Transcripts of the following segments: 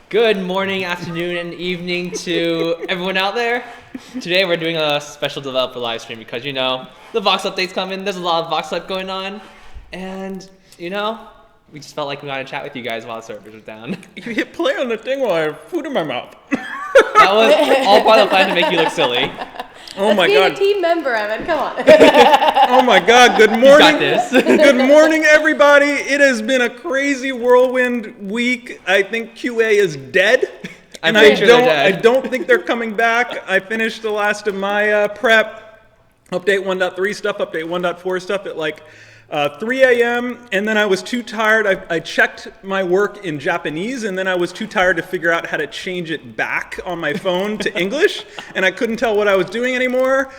Good morning, afternoon, and evening to everyone out there. Today we're doing a special developer live stream because, you know, the Vox update's coming. There's a lot of Vox hype going on. And, you know, we just felt like we wanted to chat with you guys while the servers are down. You hit play on the thing while I have food in my mouth. That was all part of the plan to make you look silly. Oh my God. Be a team member, Evan. Come on. Oh my God. Good morning. You got this. Good morning, everybody. It has been a crazy whirlwind week. I think QA is dead. I'm pretty sure they're dead. I don't think they're coming back. I finished the last of my prep, update 1.3 stuff, update 1.4 stuff at like 3 a.m. and then I was too tired. I checked my work in Japanese and then I was too tired to figure out how to change it back on my phone to English, and I couldn't tell what I was doing anymore.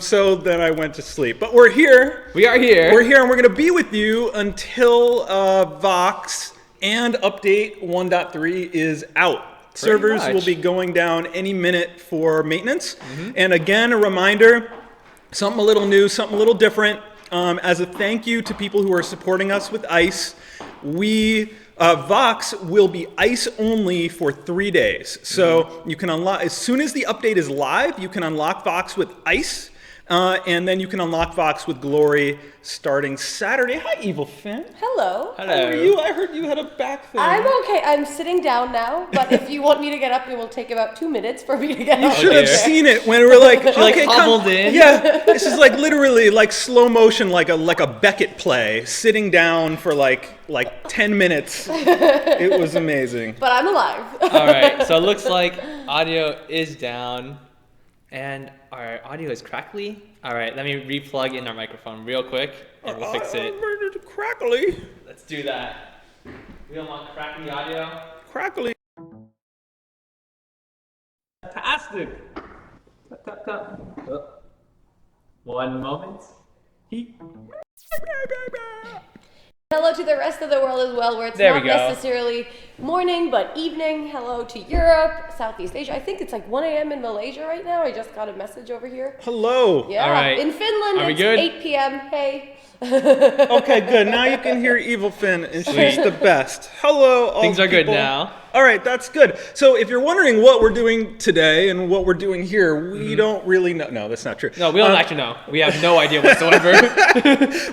So then I went to sleep. But we're here. We are here. We're here and we're going to be with you until Vox and update 1.3 is out. Servers will be going down any minute for maintenance. And again, a reminder, something a little new, something a little different. As a thank you to people who are supporting us with ICE, Vox will be ICE only for 3 days. So you can unlock, as soon as the update is live, you can unlock Vox with ICE, and then you can unlock Vox with Glory starting Saturday. Hi, Evil Finn. Hello. Hello. How are you? I heard you had a back thing. I'm okay. I'm sitting down now, but if you want me to get up, it will take about 2 minutes for me to get up. You should have seen it when we were like, okay, hobbled in. Yeah, this is like literally like slow motion, like a Beckett play, sitting down for like 10 minutes. It was amazing. But I'm alive. All right, so it looks like audio is down and our audio is crackly. All right, let me replug in our microphone real quick and we'll fix it. Crackly. Let's do that. We don't want crackly audio. Crackly. Fantastic. One moment. Hello to the rest of the world as well, where it's There not we go. necessarily morning, but evening. Hello to Europe, Southeast Asia. I think it's like 1 a.m. in Malaysia right now. I just got a message over here. Hello. Yeah. All right. In Finland, Are we it's good? 8 p.m. Hey. Okay, good. Now you can hear Evil Finn, and she's the best. Hello, all Things are good people. now. All right, that's good. So if you're wondering what we're doing today and what we're doing here, we don't really know. No, that's not true. No, we don't actually know. We have no idea whatsoever.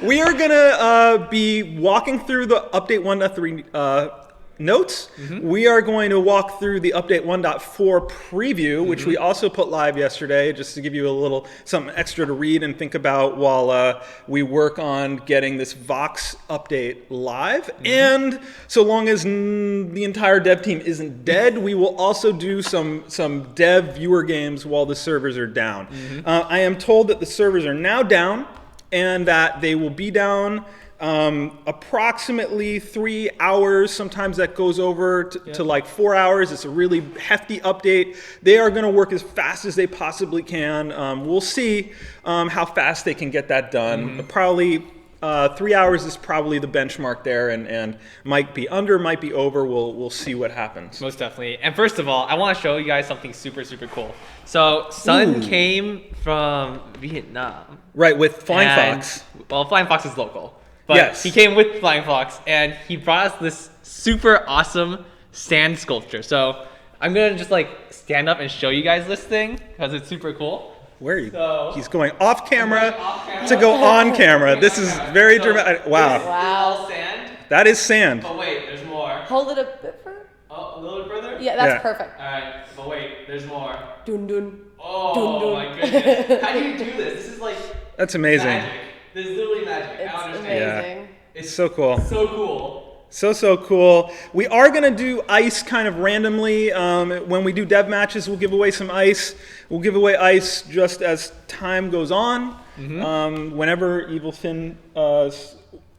We are going to be walking through the update 1.3 notes. We are going to walk through the update 1.4 preview, which we also put live yesterday, just to give you a little something extra to read and think about while we work on getting this Vox update live. And so long as the entire dev team isn't dead, we will also do some dev viewer games while the servers are down. I am told that the servers are now down and that they will be down approximately 3 hours. Sometimes that goes over to like 4 hours. It's a really hefty update. They are going to work as fast as they possibly can. We'll see how fast they can get that done. Probably 3 hours is probably the benchmark there, and might be under, might be over. We'll see what happens. Most definitely. And first of all, I want to show you guys something super, super cool. So Sun came from Vietnam. Right, with Flying And- Fox. Well, Flying Fox is local. But Yes. he came with Flying Fox, and he brought us this super awesome sand sculpture. So I'm going to just like stand up and show you guys this thing because it's super cool. Where are you? So- He's going off camera off camera. to go on camera. This is very So dramatic. This is Wow, all sand. that is sand. But wait, there's more. Hold it a bit further. Oh, a little bit further? Yeah, that's Yeah. perfect. All right, but wait, there's more. Dun dun. Oh Dun, dun. my goodness. How do you do this? This is like That's amazing. magic. This is literally magic. I It's don't understand. amazing. It's so cool. So cool. So cool. We are going to do ice kind of randomly. When we do dev matches, we'll give away some ice. We'll give away ice just as time goes on. Whenever Evil Finn's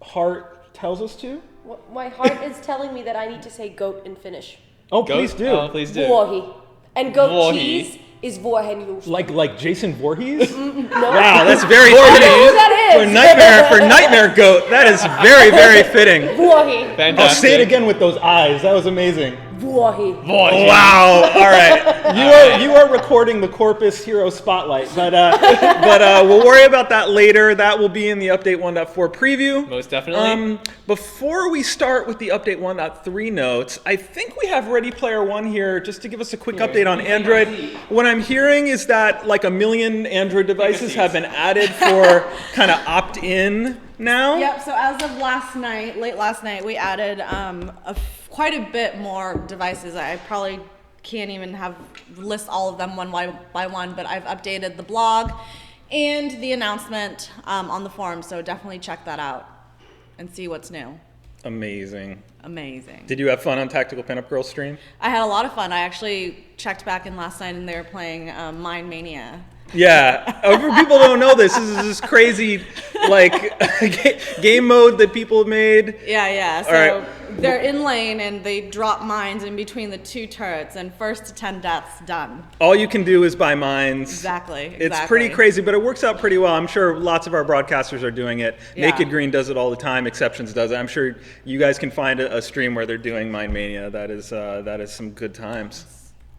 heart tells us to. My heart is telling me that I need to say goat in Finnish. Oh, Go- please do. Oh, please do. Vuohi. And goat Vuohi. cheese is vuohenjuusto. Like Jason Voorhees? No. Wow, that's very I don't know fitting. who that is. For Nightmare Goat, that is very, very fitting. Vuohi. Fantastic. I'll say it again with those eyes. That was amazing. Boy. Wow! All right, you are recording the Corpus Hero Spotlight, but we'll worry about that later. That will be in the Update 1.4 preview. Most definitely. Before we start with the Update 1.3 notes, I think we have Ready Player One here just to give us a quick update on Android. What I'm hearing is that like 1 million Android devices have been added for kind of opt-in now. Yep, so as of late last night, we added quite a bit more devices. I probably can't even list all of them one by one, but I've updated the blog and the announcement on the forum, so definitely check that out and see what's new. Amazing. Did you have fun on Tactical Pinup Girls stream? I had a lot of fun. I actually checked back in last night and they were playing Mind Mania. Yeah, for people who don't know this is this crazy like game mode that people have made. Yeah. So right. They're in lane and they drop mines in between the 2 turrets, and first to 10 deaths, done. All you can do is buy mines. Exactly. It's pretty crazy, but it works out pretty well. I'm sure lots of our broadcasters are doing it. Yeah. Naked Green does it all the time. Exceptions does it. I'm sure you guys can find a stream where they're doing Mind Mania. That is some good times.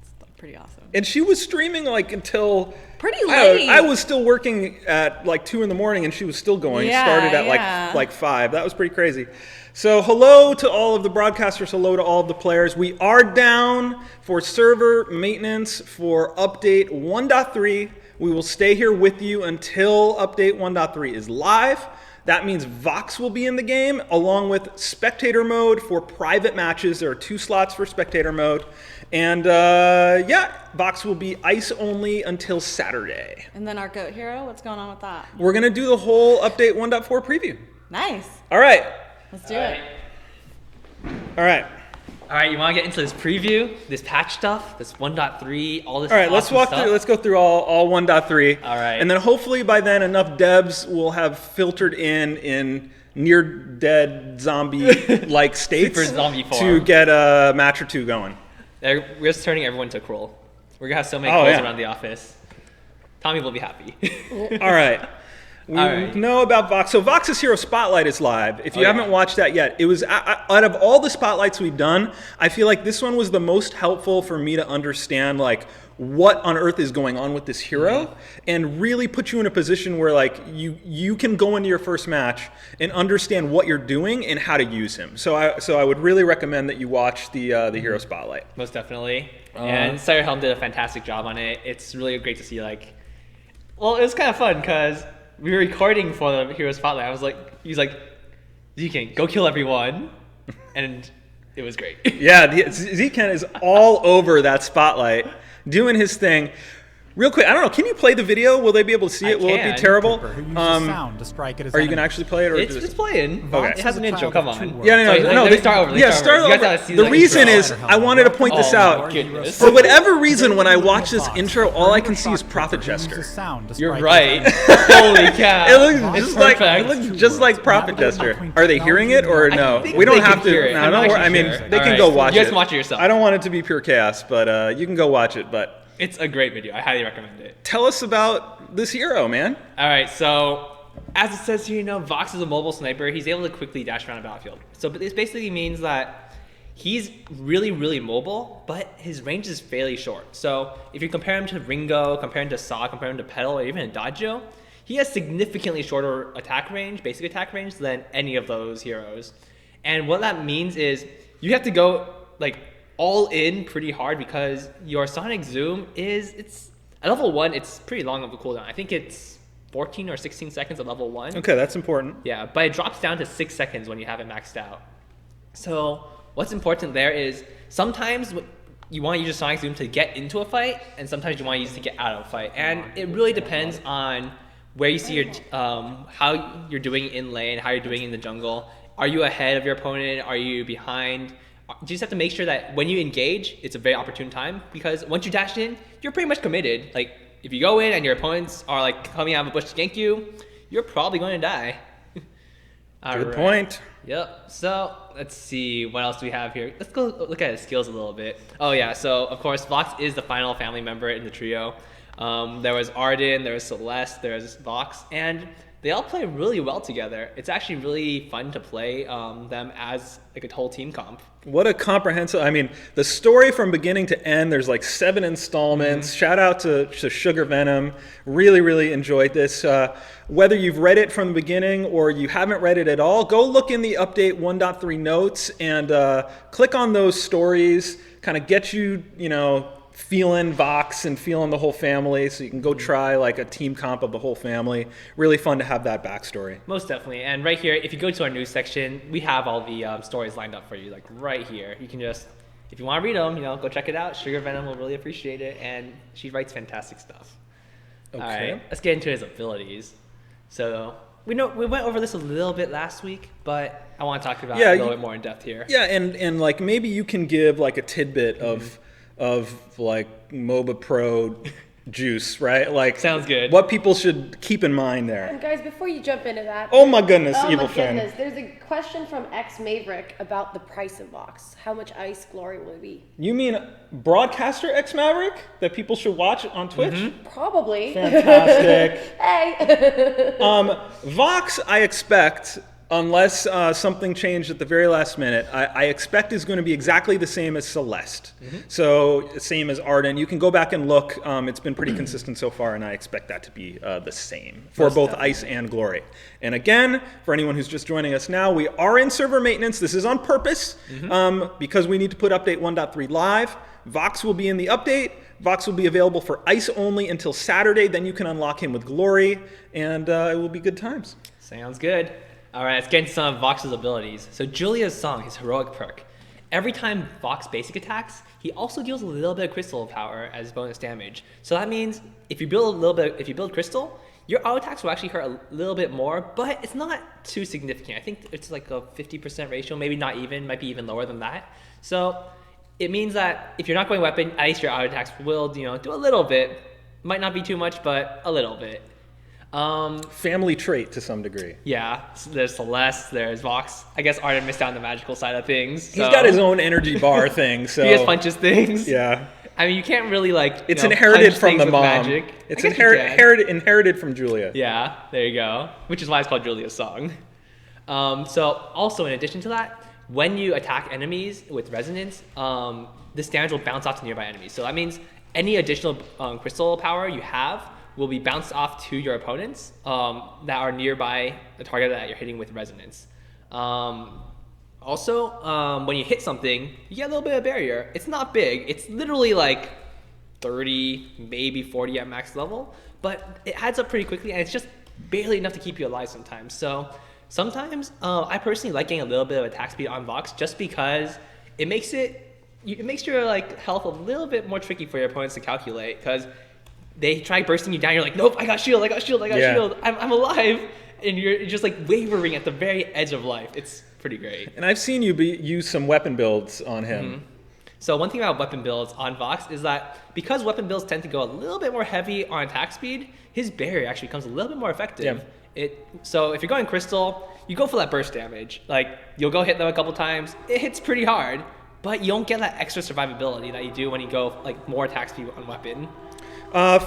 It's pretty awesome. And she was streaming like until pretty late. I was still working at like 2 in the morning, and she was still going. Yeah, Started at like 5. That was pretty crazy. So hello to all of the broadcasters. Hello to all of the players. We are down for server maintenance for update 1.3. We will stay here with you until update 1.3 is live. That means Vox will be in the game, along with spectator mode for private matches. There are 2 slots for spectator mode. And Vox will be ice only until Saturday. And then our GOAT hero, what's going on with that? We're going to do the whole update 1.4 preview. Nice. All right. Let's do it. All right. All right, you want to get into this preview, this patch stuff, this 1.3, all this. All right, let's walk through. Let's go through all 1.3. All right. And then hopefully by then enough devs will have filtered in near dead zombie-like states Super zombie form. to get a match or 2 going. We're just turning everyone to Kroll. We're gonna have so many Krolls around the office. Tommy will be happy. All right. We know about Vox. So Vox's Hero Spotlight is live. If you haven't watched that yet, it was out of all the spotlights we've done, I feel like this one was the most helpful for me to understand like what on earth is going on with this hero, and really put you in a position where like you can go into your first match and understand what you're doing and how to use him. So I would really recommend that you watch the Hero Spotlight. Most definitely. And Sire Helm did a fantastic job on it. It's really great to see it was kind of fun because we were recording for the Hero Spotlight. He's like, Zken, go kill everyone. And it was great. Yeah, Zken is all over that spotlight, doing his thing. Real quick, I don't know, can you play the video? Will they be able to see it? Will it be terrible? Who uses sound to strike at his Are you going to enemy. actually play it? Or It's playing. Okay. It has an intro, come on. Yeah, no. Let me start over. Start You guys over. gotta see The reason intro. is, I wanted to point this out. Goodness. For whatever reason, when I watch this intro, all I can see is Prophet Jester. You're right. Holy cow. It looks Perfect. just like Prophet Jester. Are they hearing it or no? think We don't they have can hear to. it. No, I'm don't not worry. I mean, actually they sure. can All go right. watch it. You guys can watch it yourself. I don't want it to be pure chaos, but you can go watch it. But It's a great video. I highly recommend it. tell us about this hero, man. All right, so as it says here, Vox is a mobile sniper. He's able to quickly dash around a battlefield. So this basically means that he's really, really mobile, but his range is fairly short. So if you compare him to Ringo, compare him to Saw, compare him to Petal, or even Adagio, he has significantly shorter attack range, basic attack range, than any of those heroes. And what that means is you have to go all in pretty hard because your Sonic Zoom it's at level 1, it's pretty long of a cooldown. I think it's 14 or 16 seconds at level 1. Okay, that's important. Yeah, but it drops down to 6 seconds when you have it maxed out. So what's important there is sometimes you want to use your Sonic Zoom to get into a fight, and sometimes you want to use it to get out of a fight. And it really depends on where you see your how you're doing in lane, how you're doing in the jungle. Are you ahead of your opponent? Are you behind? You just have to make sure that when you engage, it's a very opportune time, because once you dash in, you're pretty much committed. Like, if you go in and your opponents are coming out of a bush to gank you, you're probably going to die. Good point. Yep. So let's see, what else do we have here? Let's go look at his skills a little bit. Oh yeah. So of course, Vox is the final family member in the trio. There was Arden, there was Celeste, there was Vox, and they all play really well together. It's actually really fun to play them as like a whole team comp. What a comprehensive, I mean, the story from beginning to end, there's like 7 installments. Shout out to Sugar Venom. Really, really enjoyed this. Whether you've read it from the beginning or you haven't read it at all, go look in the update 1.3 notes and click on those stories, kind of get you, feeling Vox and feeling the whole family, so you can go try like a team comp of the whole family. Really fun to have that backstory. Most definitely. And right here, if you go to our news section, we have all the stories lined up for you, like right here. You can just, if you want to read them, go check it out. Sugar Venom will really appreciate it, and she writes fantastic stuff. Okay. All right, let's get into his abilities. So we went over this a little bit last week, but I want to talk about it a little bit more in depth here. Yeah, and like maybe you can give like a tidbit of like MOBA Pro juice, right? Like, sounds good. What people should keep in mind there. And guys, before you jump into that. Oh my goodness, Evil my Fan. goodness. There's a question from X Maverick about the price of Vox. How much Ice Glory will it be? You mean broadcaster X Maverick that people should watch on Twitch? Probably. Fantastic. Hey. Vox, I expect, unless something changed at the very last minute, I expect is going to be exactly the same as Celeste. So same as Arden. You can go back and look. It's been pretty consistent so far, and I expect that to be the same for Most both definitely. Ice and Glory. And again, for anyone who's just joining us now, we are in server maintenance. This is on purpose because we need to put update 1.3 live. Vox will be in the update. Vox will be available for Ice only until Saturday. Then you can unlock him with Glory, and it will be good times. Sounds good. All right, let's get into some of Vox's abilities. So Julia's song, his heroic perk. Every time Vox basic attacks, he also deals a little bit of crystal power as bonus damage. So that means if you build crystal, your auto attacks will actually hurt a little bit more, but it's not too significant. I think it's like a 50% ratio, maybe not even, might be even lower than that. So it means that if you're not going weapon, at least your auto attacks will, do a little bit. Might not be too much, but a little bit. Family trait to some degree. Yeah, there's Celeste, there's Vox. I guess Arden missed out on the magical side of things. He's got his own energy bar thing, so He just punches things. yeah. I mean, you can't really It's inherited punch from things the with mom. Magic. It's I guess you can. inherited from Julia. Yeah, there you go. Which is why it's called Julia's song. So also in addition to that, when you attack enemies with resonance, this damage will bounce off to nearby enemies. So that means any additional crystal power you have will be bounced off to your opponents that are nearby the target that you're hitting with resonance. Also, when you hit something, you get a little bit of barrier. It's not big. It's literally like 30, maybe 40 at max level, but it adds up pretty quickly, and it's just barely enough to keep you alive sometimes. So sometimes I personally like getting a little bit of attack speed on Vox just because it makes your like health a little bit more tricky for your opponents to calculate, because they try bursting you down. You're like, nope, I got shield, shield, I'm alive, and you're just like wavering at the very edge of life. It's pretty great. And I've seen you use some weapon builds on him. So one thing about weapon builds on Vox is that because weapon builds tend to go a little bit more heavy on attack speed, his barrier actually becomes a little bit more effective. Yeah. So if you're going crystal, you go for that burst damage. Like, you'll go hit them a couple times. It hits pretty hard, but you don't get that extra survivability that you do when you go like more attack speed on weapon.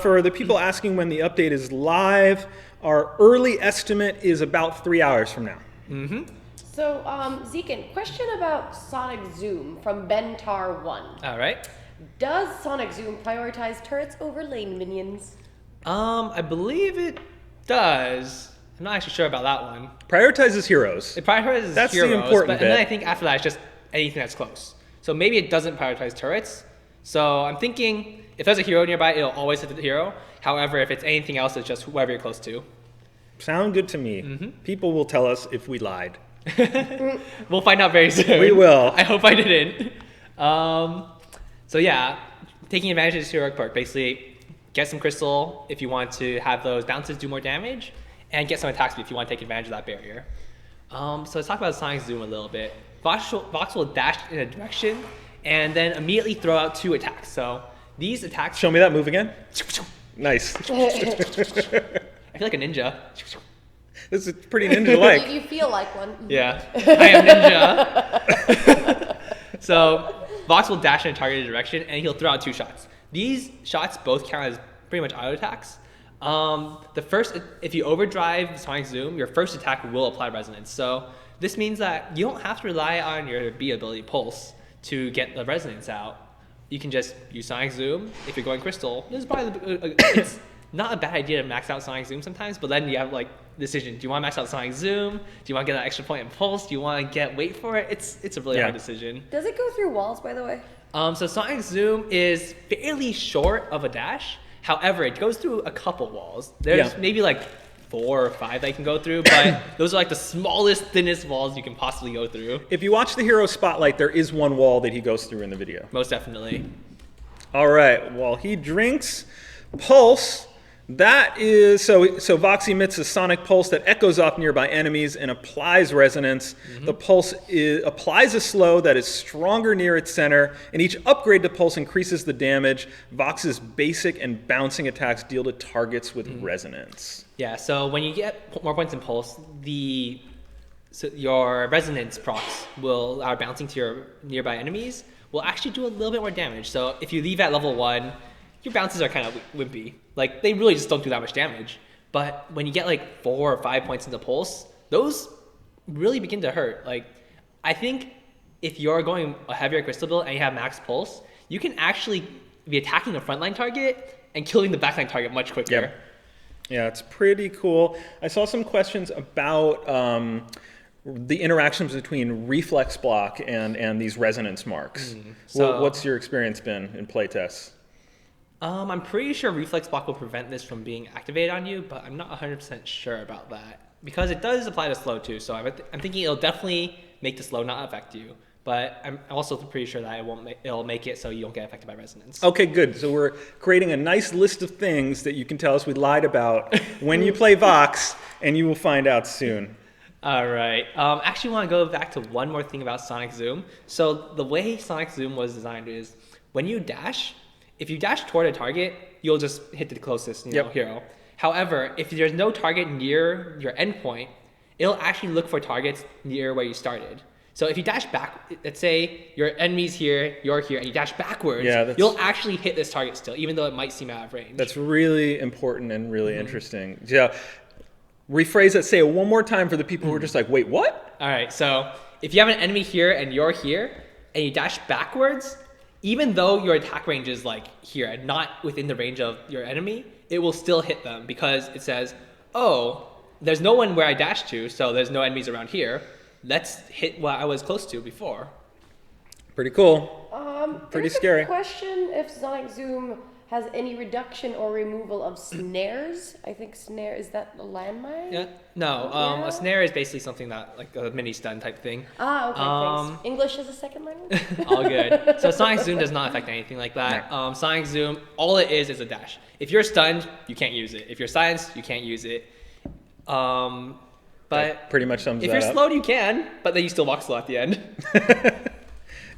For the people asking when the update is live, our early estimate is about 3 hours from now. So, Zekin, question about Sonic Zoom from Bentar1. All right. Does Sonic Zoom prioritize turrets over lane minions? I believe it does. I'm not actually sure about that one. Prioritizes heroes. It prioritizes That's the heroes, important and then bit. I think after that it's just anything that's close. So maybe it doesn't prioritize turrets. So I'm thinking if there's a hero nearby, it'll always hit the hero. However, if it's anything else, it's just whoever you're close to. Sound good to me. People will tell us if we lied. We'll find out very soon. We will. I hope I didn't. So yeah, taking advantage of this heroic perk, basically get some crystal if you want to have those bounces do more damage, and get some attack speed if you want to take advantage of that barrier. So let's talk about Sonic Zoom a little bit. Vox will dash in a direction and then immediately throw out 2 attacks. So these attacks... Show me that move again. Nice. I feel like a ninja. This is pretty ninja-like. You feel like one. Yeah, I am ninja. So Vox will dash in a targeted direction, and he'll throw out 2 shots. These shots both count as pretty much auto attacks. If you overdrive Sonic Zoom, your first attack will apply resonance. So this means that you don't have to rely on your B ability Pulse to get the resonance out. You can just use Sonic Zoom. If you're going Crystal, this is probably it's not a bad idea to max out Sonic Zoom sometimes, but then you have like decision. Do you want to max out Sonic Zoom? Do you want to get that extra point in Pulse? Do you want to wait for it? It's a really hard decision. Does it go through walls, by the way? So Sonic Zoom is fairly short of a dash. However, it goes through a couple walls. There's maybe like 4 or 5 that you can go through, but those are like the smallest, thinnest walls you can possibly go through. If you watch the hero spotlight, there is one wall that he goes through in the video. Most definitely. All right, while he drinks, Pulse, that is, so Vox emits a sonic pulse that echoes off nearby enemies and applies resonance. The pulse applies a slow that is stronger near its center, and each upgrade to Pulse increases the damage. Vox's basic and bouncing attacks deal to targets with resonance. Yeah, so when you get more points in Pulse, your resonance procs are bouncing to your nearby enemies will actually do a little bit more damage. So if you leave at level 1, your bounces are kind of wimpy. Like, they really just don't do that much damage. But when you get like 4 or 5 points into Pulse, those really begin to hurt. Like, I think if you're going a heavier Crystal build and you have max Pulse, you can actually be attacking the frontline target and killing the backline target much quicker. Yep. Yeah, it's pretty cool. I saw some questions about the interactions between reflex block and these resonance marks. What's your experience been in playtests? I'm pretty sure reflex block will prevent this from being activated on you, but I'm not 100% sure about that because it does apply to slow too. So I'm thinking it'll definitely make the slow not affect you, but I'm also pretty sure that it'll make it so you don't get affected by resonance. Okay, good. So we're creating a nice list of things that you can tell us we lied about when you play Vox, and you will find out soon. All right. Actually, I want to go back to one more thing about Sonic Zoom. So the way Sonic Zoom was designed is when you dash, if you dash toward a target, you'll just hit the closest hero. However, if there's no target near your endpoint, it'll actually look for targets near where you started. So if you dash back, let's say your enemy's here, you're here, and you dash backwards, you'll actually hit this target still, even though it might seem out of range. That's really important and really interesting. Yeah. Rephrase that, say it one more time for the people who are just like, wait, what? All right, so if you have an enemy here and you're here, and you dash backwards, even though your attack range is like here and not within the range of your enemy, it will still hit them because it says, oh, there's no one where I dashed to, so there's no enemies around here. Let's hit what I was close to before. Pretty cool. Pretty scary. A question if Sonic Zoom has any reduction or removal of snares. I think snare, is that a landmine? Yeah. No, a snare is basically something that, like a mini stun type thing. Ah, okay, thanks. English as a second language? All good. So Sonic Zoom does not affect anything like that. No. Sonic Zoom, all it is a dash. If you're stunned, you can't use it. If you're silenced, you can't use it. But that pretty much sums that up. If you're slowed, you can, but then you still walk slow at the end.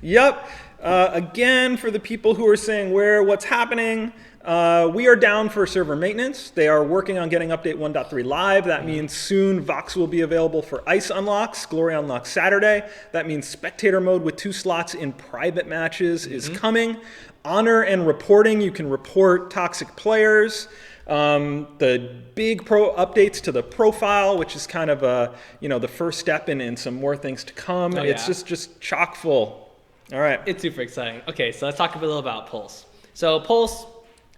Yep. Again, for the people who are saying what's happening, we are down for server maintenance. They are working on getting update 1.3 live. That means soon Vox will be available for ice unlocks, glory unlock Saturday. That means spectator mode with 2 slots in private matches is coming. Honor and reporting, you can report toxic players. The big updates to the profile, which is kind of the first step in some more things to come. It's just chock full. All right. It's super exciting. Okay, so let's talk a little about Pulse. So Pulse,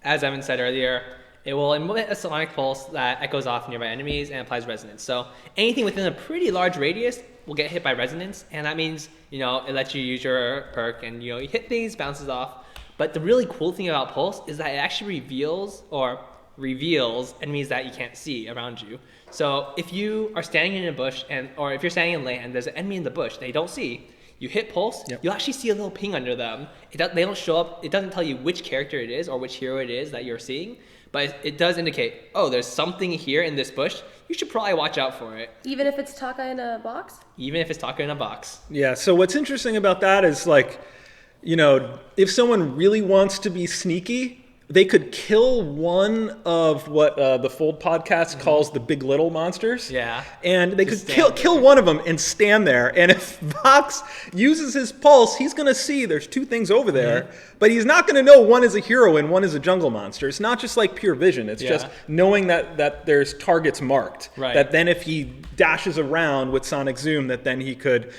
as Evan said earlier, it will emit a sonic pulse that echoes off nearby enemies and applies resonance. So anything within a pretty large radius will get hit by resonance, and that means, it lets you use your perk and, you hit things, bounces off. But the really cool thing about Pulse is that it actually reveals enemies that you can't see around you. So if you are standing in a bush or if you're standing in land, there's an enemy in the bush that you don't see, you hit Pulse, you'll actually see a little ping under them. They don't show up, it doesn't tell you which character it is or which hero it is that you're seeing, but it does indicate, oh, there's something here in this bush, you should probably watch out for it. Even if it's Taka in a box? Even if it's Taka in a box. Yeah, so what's interesting about that is if someone really wants to be sneaky, they could kill one of what the Fold podcast calls the Big Little monsters. Yeah. And they Just could kill one of them and stand there. And if Vox uses his pulse, he's going to see there's two things over there, but he's not going to know one is a hero and one is a jungle monster. It's not just like pure vision. It's just knowing that there's targets marked. Right. That then if he dashes around with Sonic Zoom, that then he could,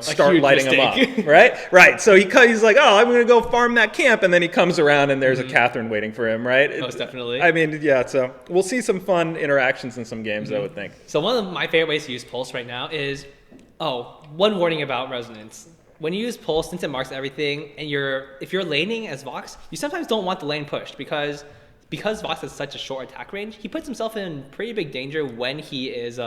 start huge lighting them mistake. up. Right. So he's like, oh, I'm going to go farm that camp. And then he comes around and there's a Catherine waiting for him, right? Most definitely. I mean, yeah, so we'll see some fun interactions in some games, I would think. So one of my favorite ways to use Pulse right now is, one warning about Resonance. When you use Pulse, since it marks everything, and if you're laning as Vox, you sometimes don't want the lane pushed because Vox has such a short attack range, he puts himself in pretty big danger when he is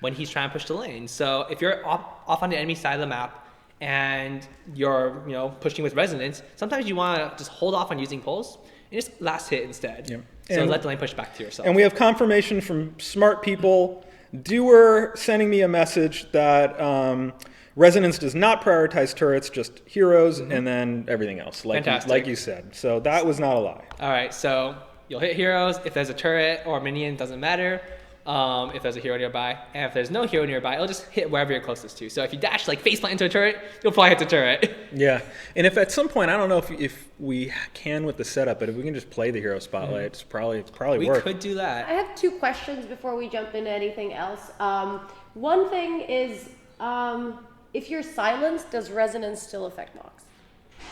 when he's trying to push the lane. So if you're off on the enemy side of the map and you're pushing with Resonance, sometimes you want to just hold off on using Pulse and just last hit instead. Yep. So And- let the lane push back to yourself. And we have confirmation from smart people. Doer sending me a message that Resonance does not prioritize turrets, just heroes, and then everything else, Fantastic. like you said. So that was not a lie. All right, so you'll hit heroes. If there's a turret or a minion, doesn't matter. If there's a hero nearby, and if there's no hero nearby, it'll just hit wherever you're closest to. So if you dash face plant into a turret, you'll probably hit the turret. Yeah, and if at some point, I don't know if we can with the setup, but if we can just play the hero spotlight, it's probably We work. could do that. I have 2 questions before we jump into anything else. One thing is, if you're silenced, does resonance still affect Vox?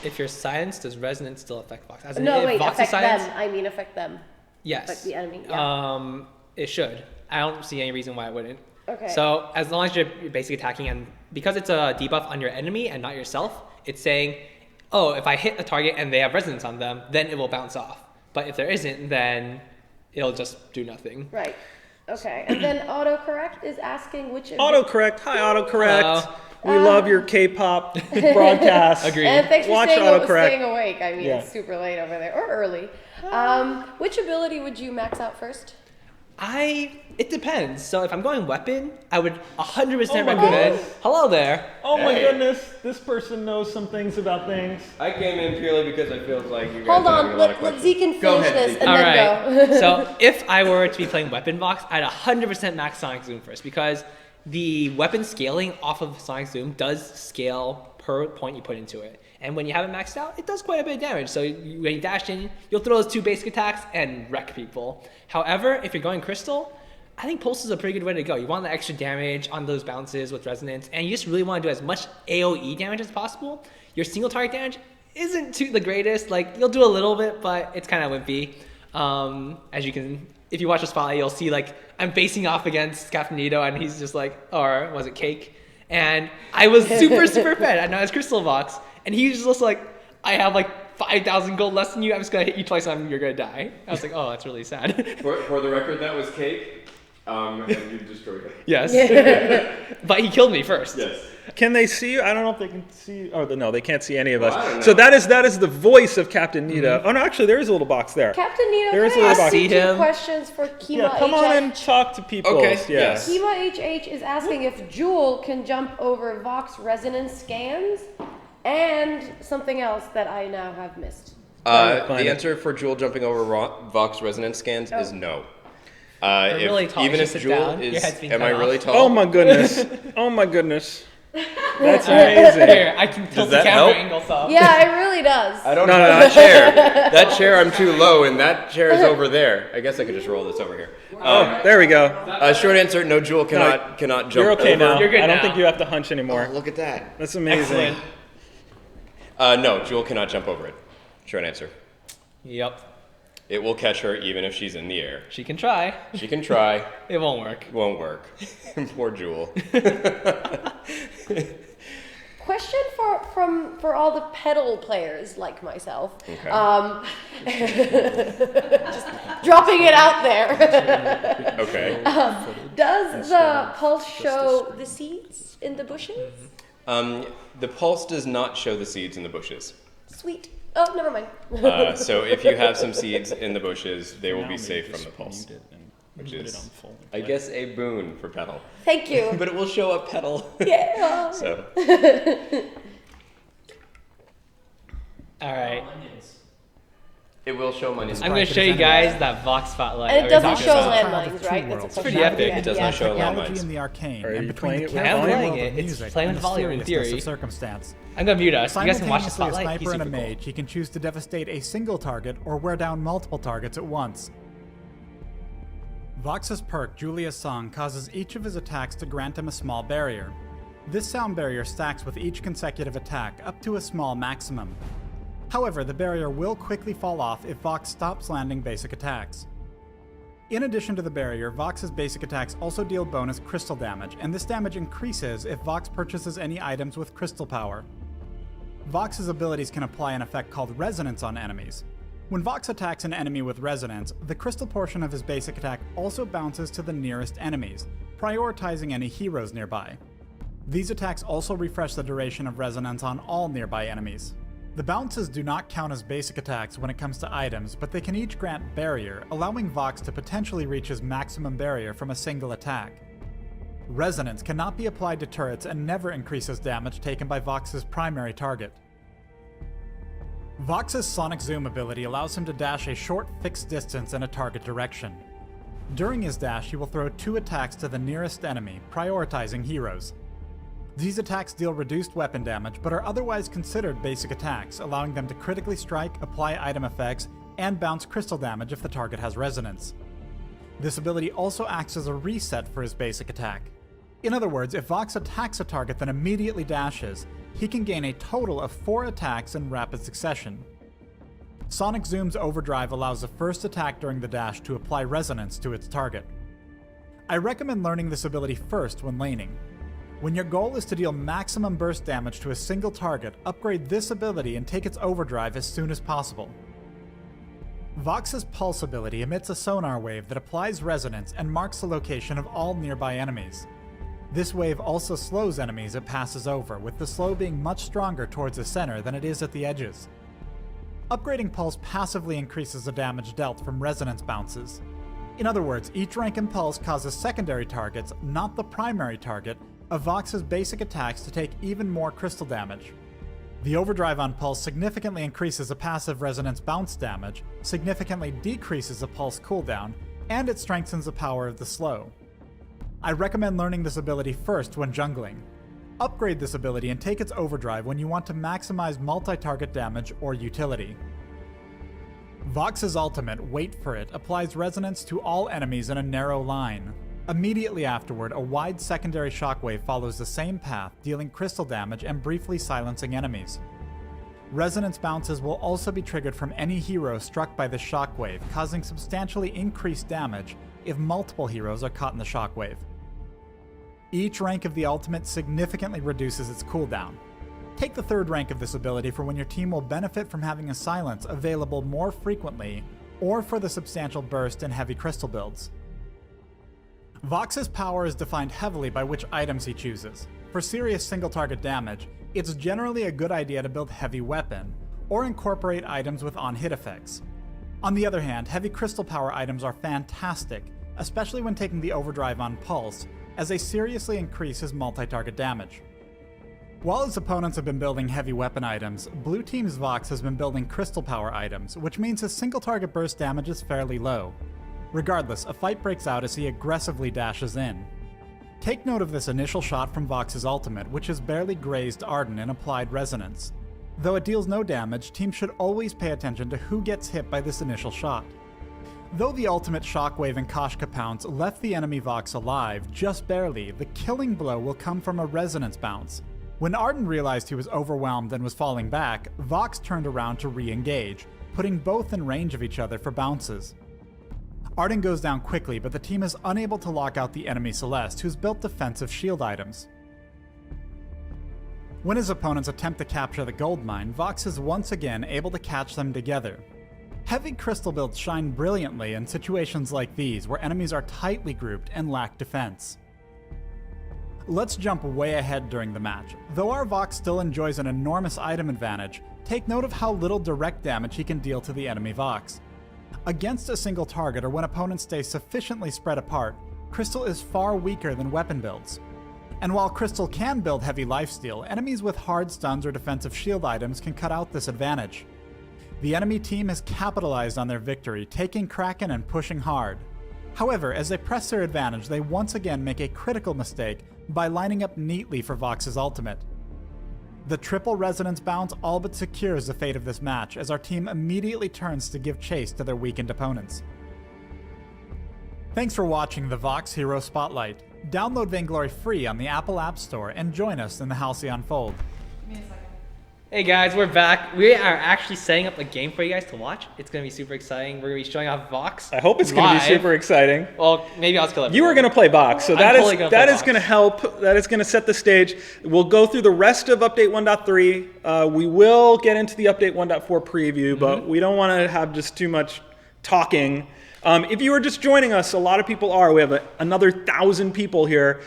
If you're silenced, does Resonance still affect Vox? As in, No, if wait, Vox is affect silenced, them. I mean, affect them. yes. Like the enemy. Yeah. It should. I don't see any reason why it wouldn't. Okay. So as long as you're basically attacking, and because it's a debuff on your enemy and not yourself, it's saying, oh, if I hit a target and they have Resonance on them, then it will bounce off. But if there isn't, then it'll just do nothing. Right. Okay. And then autocorrect is asking which of Autocorrect. Hi, autocorrect. Hello. We love your K-pop broadcast. Agreed. And thanks for Watch staying autocorrect. awake. I mean, Yeah. it's super late over there, or early. Which ability would you max out first? It depends. So if I'm going weapon, I would 100% Oh my recommend. goodness. Hello there. Oh my Hey. goodness, this person knows some things about things. I came in purely because I feel like you guys Hold are having on, a lot of let questions. Zeke can Go finish ahead, this Zeke. and All then right. go. So if I were to be playing weapon box, I'd 100% max Sonic Zoom first because the weapon scaling off of Sonic Zoom does scale per point you put into it. And when you have it maxed out, it does quite a bit of damage. So when you dash in, you'll throw those 2 basic attacks and wreck people. However, if you're going Crystal, I think Pulse is a pretty good way to go. You want the extra damage on those bounces with Resonance, and you just really want to do as much AoE damage as possible. Your single target damage isn't too the greatest. Like, you'll do a little bit, but it's kind of wimpy. As you can, if you watch the spotlight, you'll see, like, I'm facing off against Captainito, and he's just like, or was it Cake? And I was super fed. I know it's Crystal Vox, and he's just like, I have, like, 5,000 gold less than you. I'm just going to hit you twice and you're going to die. I was like, oh, that's really sad. For the record, that was Cake, and you destroyed it. Yes. But he killed me first. Yes. Can they see you? I don't know if they can see you. Oh, no, they can't see any of Well, I us. don't So know. that is the voice of Captain Nita. Oh, no, actually, there is a little box there. Captain Nito, There is can a I little ask box. you See 2 him? questions for Kima Yeah, come on HH? and talk to people. Okay, Yeah. yes. Kima HH is asking if Jewel can jump over Vox resonance scans and something else that I now have missed. Find The it. answer for Jewel jumping over Vox resonance scans is no. You're really tall. Even You if should sit Jewel down. Your is, head's being am cut I really off. tall? Oh, my goodness. Oh, my goodness. That's Here, amazing. I can tilt the that camera help? angle some. Yeah, it really does. I don't No, know no, that chair. That chair, I'm too low, and that chair is over there. I guess I could just roll this over here. There we go. Short answer: no. Jewel cannot jump. You're okay over. now. You're good I don't now. think you have to hunch anymore. Oh, look at that. That's amazing. Excellent. No, Jewel cannot jump over it. Short answer. Yep. It will catch her even if she's in the air. She can try. She can try. It won't work. Won't work. Poor Jewel. Question for all the pedal players like myself. Okay. Just dropping it out there. Okay. Does the pulse show the seeds in the bushes? The pulse does not show the seeds in the bushes. Sweet. Oh, never mind. So if you have some seeds in the bushes, they will be safe from the pulse. Which is, I guess, a boon for Petal. Thank you. But it will show up Petal. Yeah. So, All right. It will show my name. I'm going to show you guys that Vox Spotlight. And it doesn't talking show about. landmines, right? That's a question. pretty epic. It does not show Technology landmines. in the arcane Are you and between playing the it with careful volume? world I'm playing of it. It's music playing and with the volume in seriousness theory. of circumstance. I'm going to mute us. You guys can watch the Simultaneously, a Spotlight. He's sniper and a super cool. mage, he can choose to devastate a single target or wear down multiple targets at once. Vox's perk, Julia's Song, causes each of his attacks to grant him a small barrier. This sound barrier stacks with each consecutive attack up to a small maximum. However, the barrier will quickly fall off if Vox stops landing basic attacks. In addition to the barrier, Vox's basic attacks also deal bonus crystal damage, and this damage increases if Vox purchases any items with crystal power. Vox's abilities can apply an effect called Resonance on enemies. When Vox attacks an enemy with Resonance, the crystal portion of his basic attack also bounces to the nearest enemies, prioritizing any heroes nearby. These attacks also refresh the duration of Resonance on all nearby enemies. The bounces do not count as basic attacks when it comes to items, but they can each grant Barrier, allowing Vox to potentially reach his maximum barrier from a single attack. Resonance cannot be applied to turrets and never increases damage taken by Vox's primary target. Vox's Sonic Zoom ability allows him to dash a short fixed distance in a target direction. During his dash, he will throw 2 attacks to the nearest enemy, prioritizing heroes. These attacks deal reduced weapon damage, but are otherwise considered basic attacks, allowing them to critically strike, apply item effects, and bounce crystal damage if the target has resonance. This ability also acts as a reset for his basic attack. In other words, if Vox attacks a target then immediately dashes, he can gain a total of 4 attacks in rapid succession. Sonic Zoom's Overdrive allows the first attack during the dash to apply resonance to its target. I recommend learning this ability first when laning. When your goal is to deal maximum burst damage to a single target, upgrade this ability and take its overdrive as soon as possible. Vox's Pulse ability emits a sonar wave that applies resonance and marks the location of all nearby enemies. This wave also slows enemies it passes over, with the slow being much stronger towards the center than it is at the edges. Upgrading Pulse passively increases the damage dealt from resonance bounces. In other words, each rank in Pulse causes secondary targets, not the primary target, of Vox's basic attacks to take even more crystal damage. The overdrive on Pulse significantly increases the passive resonance bounce damage, significantly decreases the Pulse cooldown, and it strengthens the power of the slow. I recommend learning this ability first when jungling. Upgrade this ability and take its overdrive when you want to maximize multi-target damage or utility. Vox's ultimate, Wait For It, applies resonance to all enemies in a narrow line. Immediately afterward, a wide secondary shockwave follows the same path, dealing crystal damage and briefly silencing enemies. Resonance bounces will also be triggered from any hero struck by the shockwave, causing substantially increased damage if multiple heroes are caught in the shockwave. Each rank of the ultimate significantly reduces its cooldown. Take the 3rd rank of this ability for when your team will benefit from having a silence available more frequently, or for the substantial burst in heavy crystal builds. Vox's power is defined heavily by which items he chooses. For serious single-target damage, it's generally a good idea to build heavy weapon, or incorporate items with on-hit effects. On the other hand, heavy crystal power items are fantastic, especially when taking the overdrive on Pulse, as they seriously increase his multi-target damage. While his opponents have been building heavy weapon items, Blue Team's Vox has been building crystal power items, which means his single-target burst damage is fairly low. Regardless, a fight breaks out as he aggressively dashes in. Take note of this initial shot from Vox's ultimate, which has barely grazed Arden and applied resonance. Though it deals no damage, teams should always pay attention to who gets hit by this initial shot. Though the ultimate shockwave and Koshka pounce left the enemy Vox alive, just barely, the killing blow will come from a resonance bounce. When Arden realized he was overwhelmed and was falling back, Vox turned around to re-engage, putting both in range of each other for bounces. Arden goes down quickly, but the team is unable to lock out the enemy Celeste, who's built defensive shield items. When his opponents attempt to capture the gold mine, Vox is once again able to catch them together. Heavy crystal builds shine brilliantly in situations like these, where enemies are tightly grouped and lack defense. Let's jump way ahead during the match. Though our Vox still enjoys an enormous item advantage, take note of how little direct damage he can deal to the enemy Vox. Against a single target or when opponents stay sufficiently spread apart, Crystal is far weaker than weapon builds. And while Crystal can build heavy lifesteal, enemies with hard stuns or defensive shield items can cut out this advantage. The enemy team has capitalized on their victory, taking Kraken and pushing hard. However, as they press their advantage, they once again make a critical mistake by lining up neatly for Vox's ultimate. The triple resonance bounce all but secures the fate of this match, as our team immediately turns to give chase to their weakened opponents. Thanks for watching the Vox Hero Spotlight. Download Vainglory free on the Apple App Store and join us in the Halcyon Fold. Hey guys, we're back. We are actually setting up a game for you guys to watch. It's going to be super exciting. We're going to be showing off Vox. I hope it's going to be super exciting. Well, maybe I'll kill it. You were going to play Vox, so that is going to help. That is going to set the stage. We'll go through the rest of Update 1.3. We will get into the Update 1.4 preview, but we don't want to have just too much talking. If you are just joining us, a lot of people are. We have another 1,000 people here.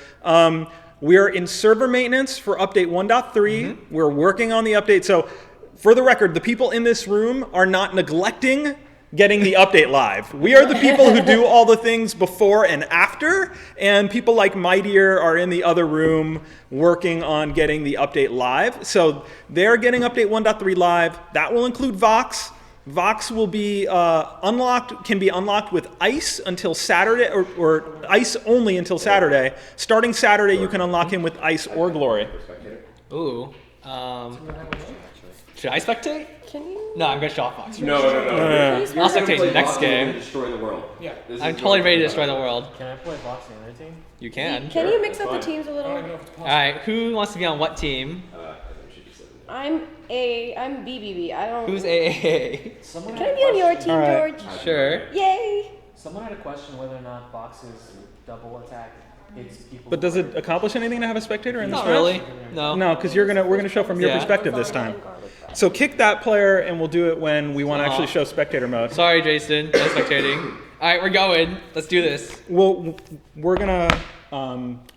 We are in server maintenance for Update 1.3. We're working on the update. So for the record, the people in this room are not neglecting getting the update live. We are the people who do all the things before and after, and people like Mightier are in the other room working on getting the update live. So they're getting Update 1.3 live. That will include Vox. Vox will be can be unlocked with ice until Saturday, or ice only until Saturday. Starting Saturday, you can unlock him with ice or glory. Ooh. Should I spectate? Can you? No, I'm going to show off Vox. No. I'll spectate next game. Destroy the world. Yeah. I'm totally ready to destroy the world. Can I play Vox on the other team? You can. Can you mix up the teams a little? Alright, who wants to be on what team? I'm BBB. I don't. Who's AAA? Can I be on your team, Alright. George? Sure. Yay! Someone had a question whether or not Vox's double attack hits people. But does it accomplish anything to have a spectator in this Not match? really. No. No, because we're gonna show from your Yeah. perspective this time. So kick that player, and we'll do it when we want to actually show spectator mode. Sorry, Jason. No spectating. Alright, we're going. Let's do this. Well, we're gonna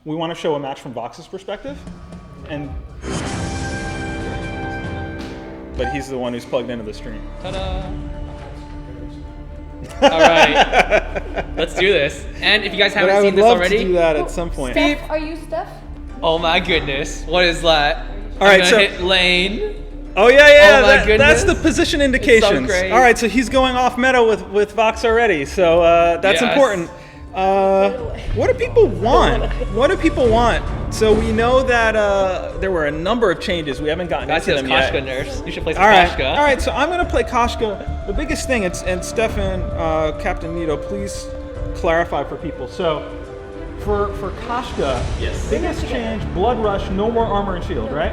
we want to show a match from Vox's perspective, and but he's the one who's plugged into the stream. Ta-da! Alright. Let's do this. And if you guys But haven't I seen would this love already, to do that at some point. Steph, are you Steph? oh my goodness. What is that? Alright, I'm so- gonna hit lane. Oh yeah, Oh my that's goodness. the position indications. great. All right, so he's going off meta with Vox already, so that's Yes. important. What do people want? What do people want? So we know that there were a number of changes. We haven't gotten That's into his them yet. Koshka nurse. You should play some All right, Koshka. all right. So I'm gonna play Koshka. The biggest thing, and Stefan, Captain Nito, please clarify for people. So for Koshka, biggest change: Blood Rush, no more armor and shield, right?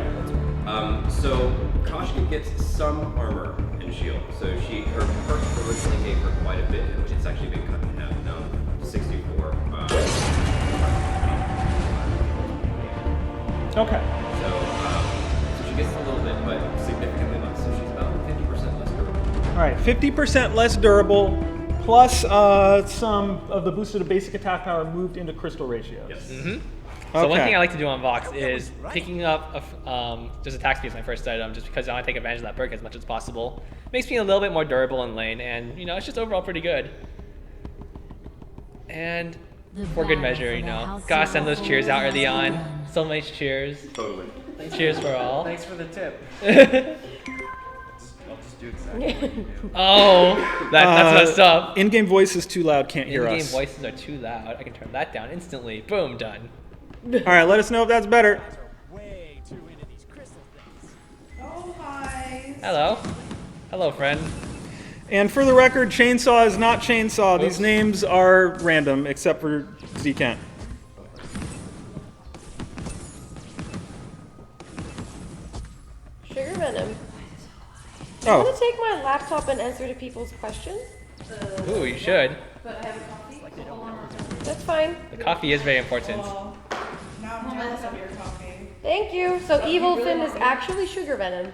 So Koshka gets some armor and shield. So her perk originally gave her quite a bit. It's actually been cut in half now, 64. Okay. So she gets a little bit, but significantly less. So she's about 50% less durable. All right, 50% less durable, plus some of the boosted basic attack power moved into crystal ratios. Yes. So one Okay. thing I like to do on Vox is picking up just attack speed as my first item, just because I want to take advantage of that perk as much as possible. Makes me a little bit more durable in lane, and it's just overall pretty good. And for good measure, gotta send those cheers out early on. So much cheers. Totally. Cheers for all. Thanks for the tip. I'll just do exactly. Oh, that's messed up. In-game voice is too loud, can't hear In-game us. voices are too loud. I can turn that down instantly. Boom, done. All right, let us know if that's better. Hello. Hello, friend. And for the record, Chainsaw is not Chainsaw. These names are random, except for Z-Kent. Sugar Venom. I'm Oh, gonna take my laptop and answer to people's questions. Ooh, you should. That's fine. The coffee is very important. Thank you. So Evil Finn is actually Sugar Venom.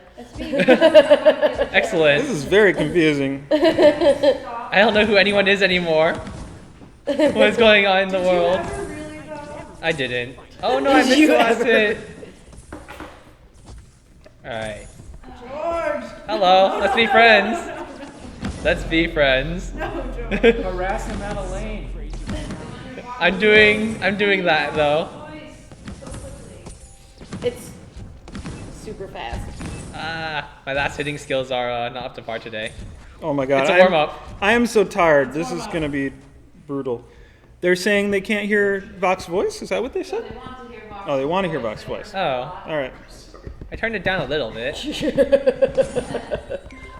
Excellent. this is very confusing. I don't know who anyone is anymore. What is going on in the world? I didn't. Oh no, I missed the last hit. Alright. Hello, let's be friends. Let's be friends. Harass him out of lane. I'm doing that though. It's super fast. Ah. My last hitting skills are not up to par today. Oh my god. It's a warm-up. I am so tired. This is going to be brutal. They're saying they can't hear Vox's voice? Is that what they said? They want to hear Vox. Oh, they want to hear Vox's voice. Oh, All right. I turned it down a little bit.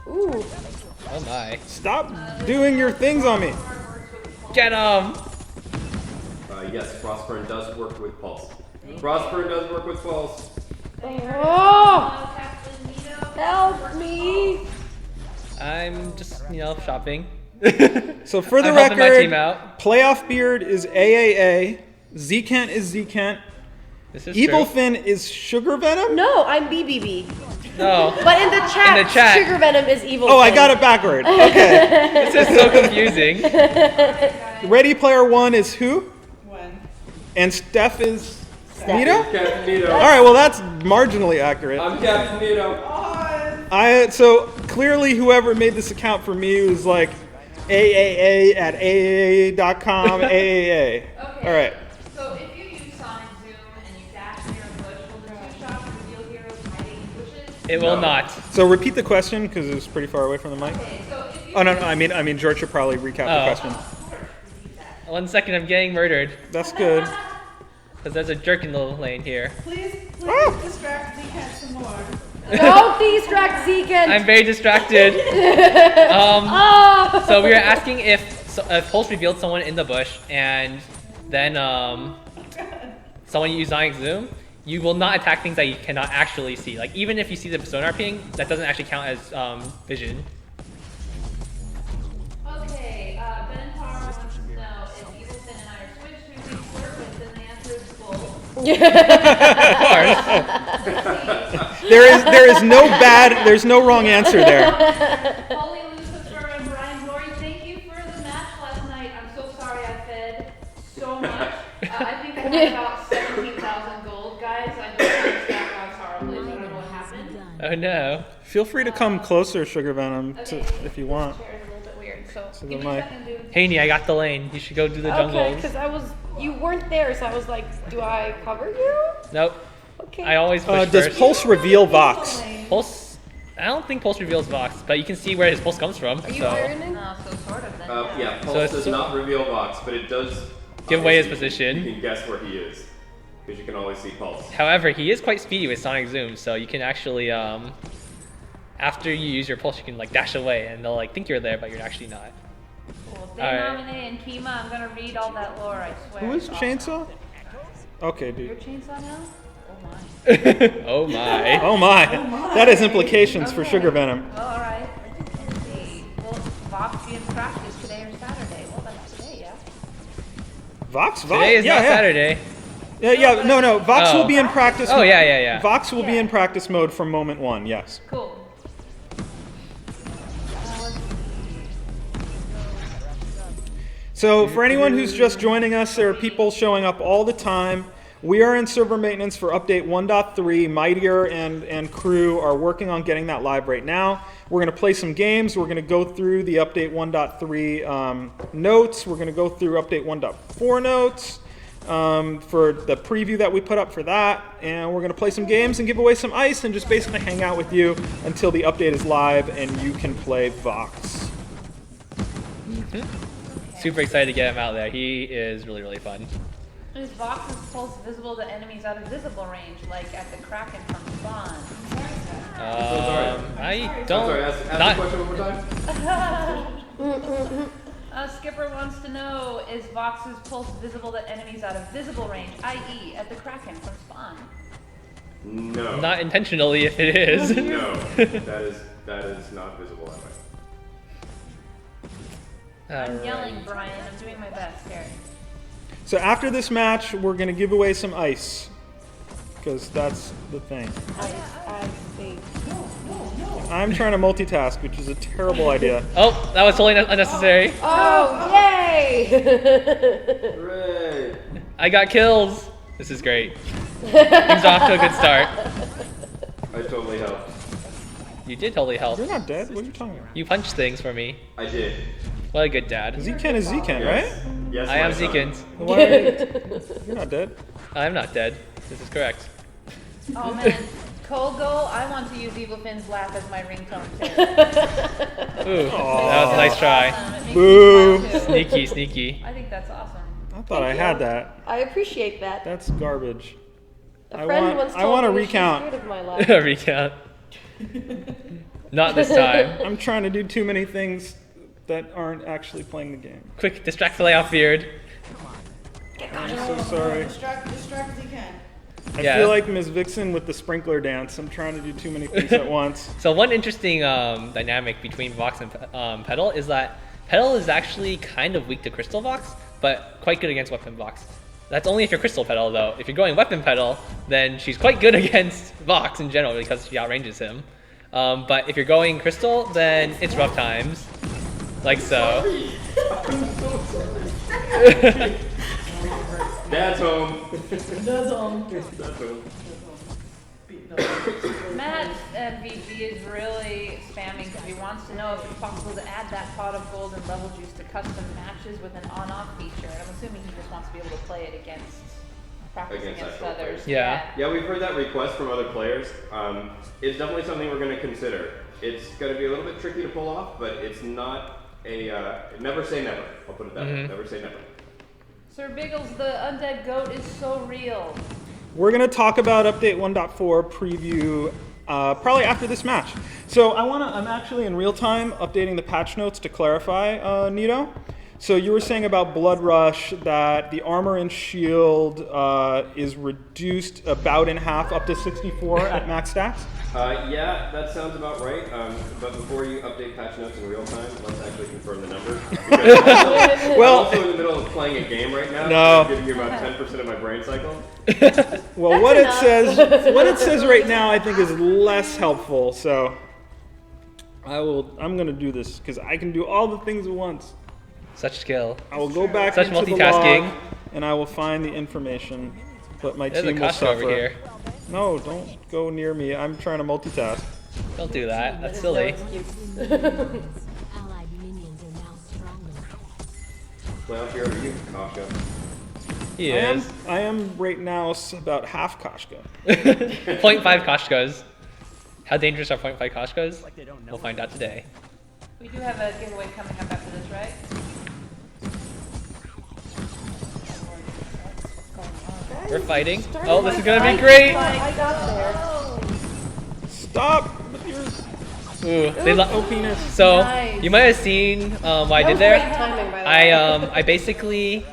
Ooh. Oh my. Stop doing your things on me. Get him! Yes, Frostburn does work with Pulse. Frostburn does work with Pulse. Oh, help me. I'm just, shopping. So for the I'm helping my team record, out. Playoff Beard is AAA, Z-Kent is Z-Kent, This is Evil true. Fin is Sugar Venom? No, I'm BBB. No. But in the chat, In the chat. Sugar Venom is evil. Oh, I Fin. got it backward. Okay. This is so confusing. Ready Player One is who? When? And Steph is Nito? Captain Nito. All right, well that's marginally accurate. I'm Captain Nito. So clearly whoever made this account for me was like AAA at AAA.com, AAA. All right. So if you use Sonic Zoom and you dash near a bush, will the two shots reveal heroes hiding in bushes? It will No. not. So repeat the question because it was pretty far away from the mic. Okay, so if you Oh no, I mean George should probably recap the Oh. question. 1 second, I'm getting murdered. That's good. Because there's a jerk in the lane here. Please Oh. distract Z-Cat some more. Don't distract Z-Kent. I'm very distracted. Oh. So we were asking if Pulse revealed someone in the bush and then someone used Sonic Zoom, you will not attack things that you cannot actually see. Like even if you see the sonar ping, that doesn't actually count as vision. Okay, Ben Tar wants to know if Evil Fin and I are switched to these servants, and the answer is full. Of course. There's no wrong answer there. Holy Lucifer and Brian Glory, thank you for the match last night. I'm so sorry I fed so much. I think I had about 17,000 gold, guys. I just got Ross horribly. I don't know what happened. Oh no. Feel free to come closer, Sugar Venom, if you want. This chair is a little bit weird, so the give me a mic. second, dude. Haney, I got the lane. You should go do the jungles. Okay, because you weren't there, so I was like, do I cover you? Nope. Okay. I always push Does first. Pulse reveal Vox? Pulse? I don't think Pulse reveals Vox, but you can see where his Pulse comes from. Are you So ironing? No, so sort of then. Yeah, So Pulse it's- does not reveal Vox, but it does Give away his obviously, position. You can guess where he is, because you can always see Pulse. However, he is quite speedy with Sonic Zoom, so you can actually, after you use your Pulse, you can like dash away, and they'll like think you're there, but you're actually not. Cool. If they Alright. nominate and Kima, I'm gonna read all that lore, I swear. Who is It's awesome. Chainsaw? Okay, Your dude. chainsaw now? Oh my. Oh my. Oh my. That has implications for Sugar Venom. Well, alright. Let's see. Will Vox be in practice today or Saturday? Well, that's today, yeah? Vox? Today is yeah, not yeah. Saturday. Yeah, no. Vox Oh. will be in practice. Oh, yeah. Vox will be in practice mode from moment one, yes. Cool. So for anyone who's just joining us, there are people showing up all the time. We are in server maintenance for update 1.3. Mightier and crew are working on getting that live right now. We're going to play some games. We're going to go through the update 1.3 notes. We're going to go through update 1.4 notes for the preview that we put up for that. And we're going to play some games and give away some ice and just basically hang out with you until the update is live and you can play Vox. Super excited to get him out there. He is really, really fun. Is Vox's pulse visible to enemies out of visible range, like at the Kraken from Spawn? I don't. Sorry, ask the not, question one more time. Skipper wants to know, is Vox's pulse visible to enemies out of visible range, i.e. at the Kraken from Spawn? No. not intentionally if it is. No. That is not visible that way. I'm yelling, Brian. I'm doing my best here. So after this match, we're going to give away some ice. Because that's the thing. I'm trying to multitask, which is a terrible idea. Oh, that was totally unnecessary. Oh, yay! Hooray! I got kills. This is great. Things are off to a good start. I totally helped. You did totally help. You're not dead? What are you talking about? You punched things for me. I did. What a good dad. Z-Ken is Z-Ken, right? Yes, I my am son. Zekins. Why are you... You're not dead. I'm not dead. This is correct. Oh man, Cold goal, I want to use Evil Finn's laugh as my ringtone too. Ooh, that was a nice try. Awesome. It makes me Boo. smile, too. Sneaky, sneaky. I think that's awesome. I thought I had that. I appreciate that. That's garbage. A friend once I told want a me she's recount. scared of my laugh. Recount. Not this time. I'm trying to do too many things that aren't actually playing the game. Quick, distract Filet off Beard. I'm so sorry. Distract as you can. I Yeah. feel like Ms. Vixen with the sprinkler dance. I'm trying to do too many things at once. So one interesting dynamic between Vox and Petal is that Petal is actually kind of weak to Crystal Vox, but quite good against Weapon Vox. That's only if you're Crystal Petal though. If you're going Weapon Petal, then she's quite good against Vox in general because she outranges him. But if you're going Crystal, then it's rough times. Like so. Dad's home. That's all. Dad's home. Matt MVG is really spamming because he wants to know if it's possible to add that pot of gold and level juice to custom matches with an on-off feature. And I'm assuming he just wants to be able to play it against Against actual others. players. Yeah. Yeah, we've heard that request from other players. It's definitely something we're going to consider. It's going to be a little bit tricky to pull off, but it's not a never say never. I'll put it that way. Never say never. Sir Biggles, the undead goat is so real. We're going to talk about Update 1.4 preview probably after this match. So I'm actually in real time updating the patch notes to clarify, Nito. So you were saying about Blood Rush that the armor and shield is reduced about in half up to 64 at max stats? Yeah, that sounds about right. But before you update patch notes in real time, let's actually confirm the numbers. I'm also in the middle of playing a game right now. No. I'm giving you about 10% of my brain cycle. Well, what it says right now, I think is less helpful. So I'm going to do this because I can do all the things at once. Such skill. I will go back Such into the multitasking. log and I will find the information, but my There's a team will Costco over suffer. here. No, don't go near me. I'm trying to multitask. Don't do that. That's silly. Allied minions are now stronger. Well, here are you, Kafka. He I is. am right now about half Koshka. 0.5 Koshkos. How dangerous are 0.5 Koshkos? We'll find out today. We do have a giveaway coming up after this, right? We're fighting. Oh, this is gonna be great! I got there. Stop with your Ooh, they opiness. So Nice. you might have seen what I That did was there. great timing, by the way. I basically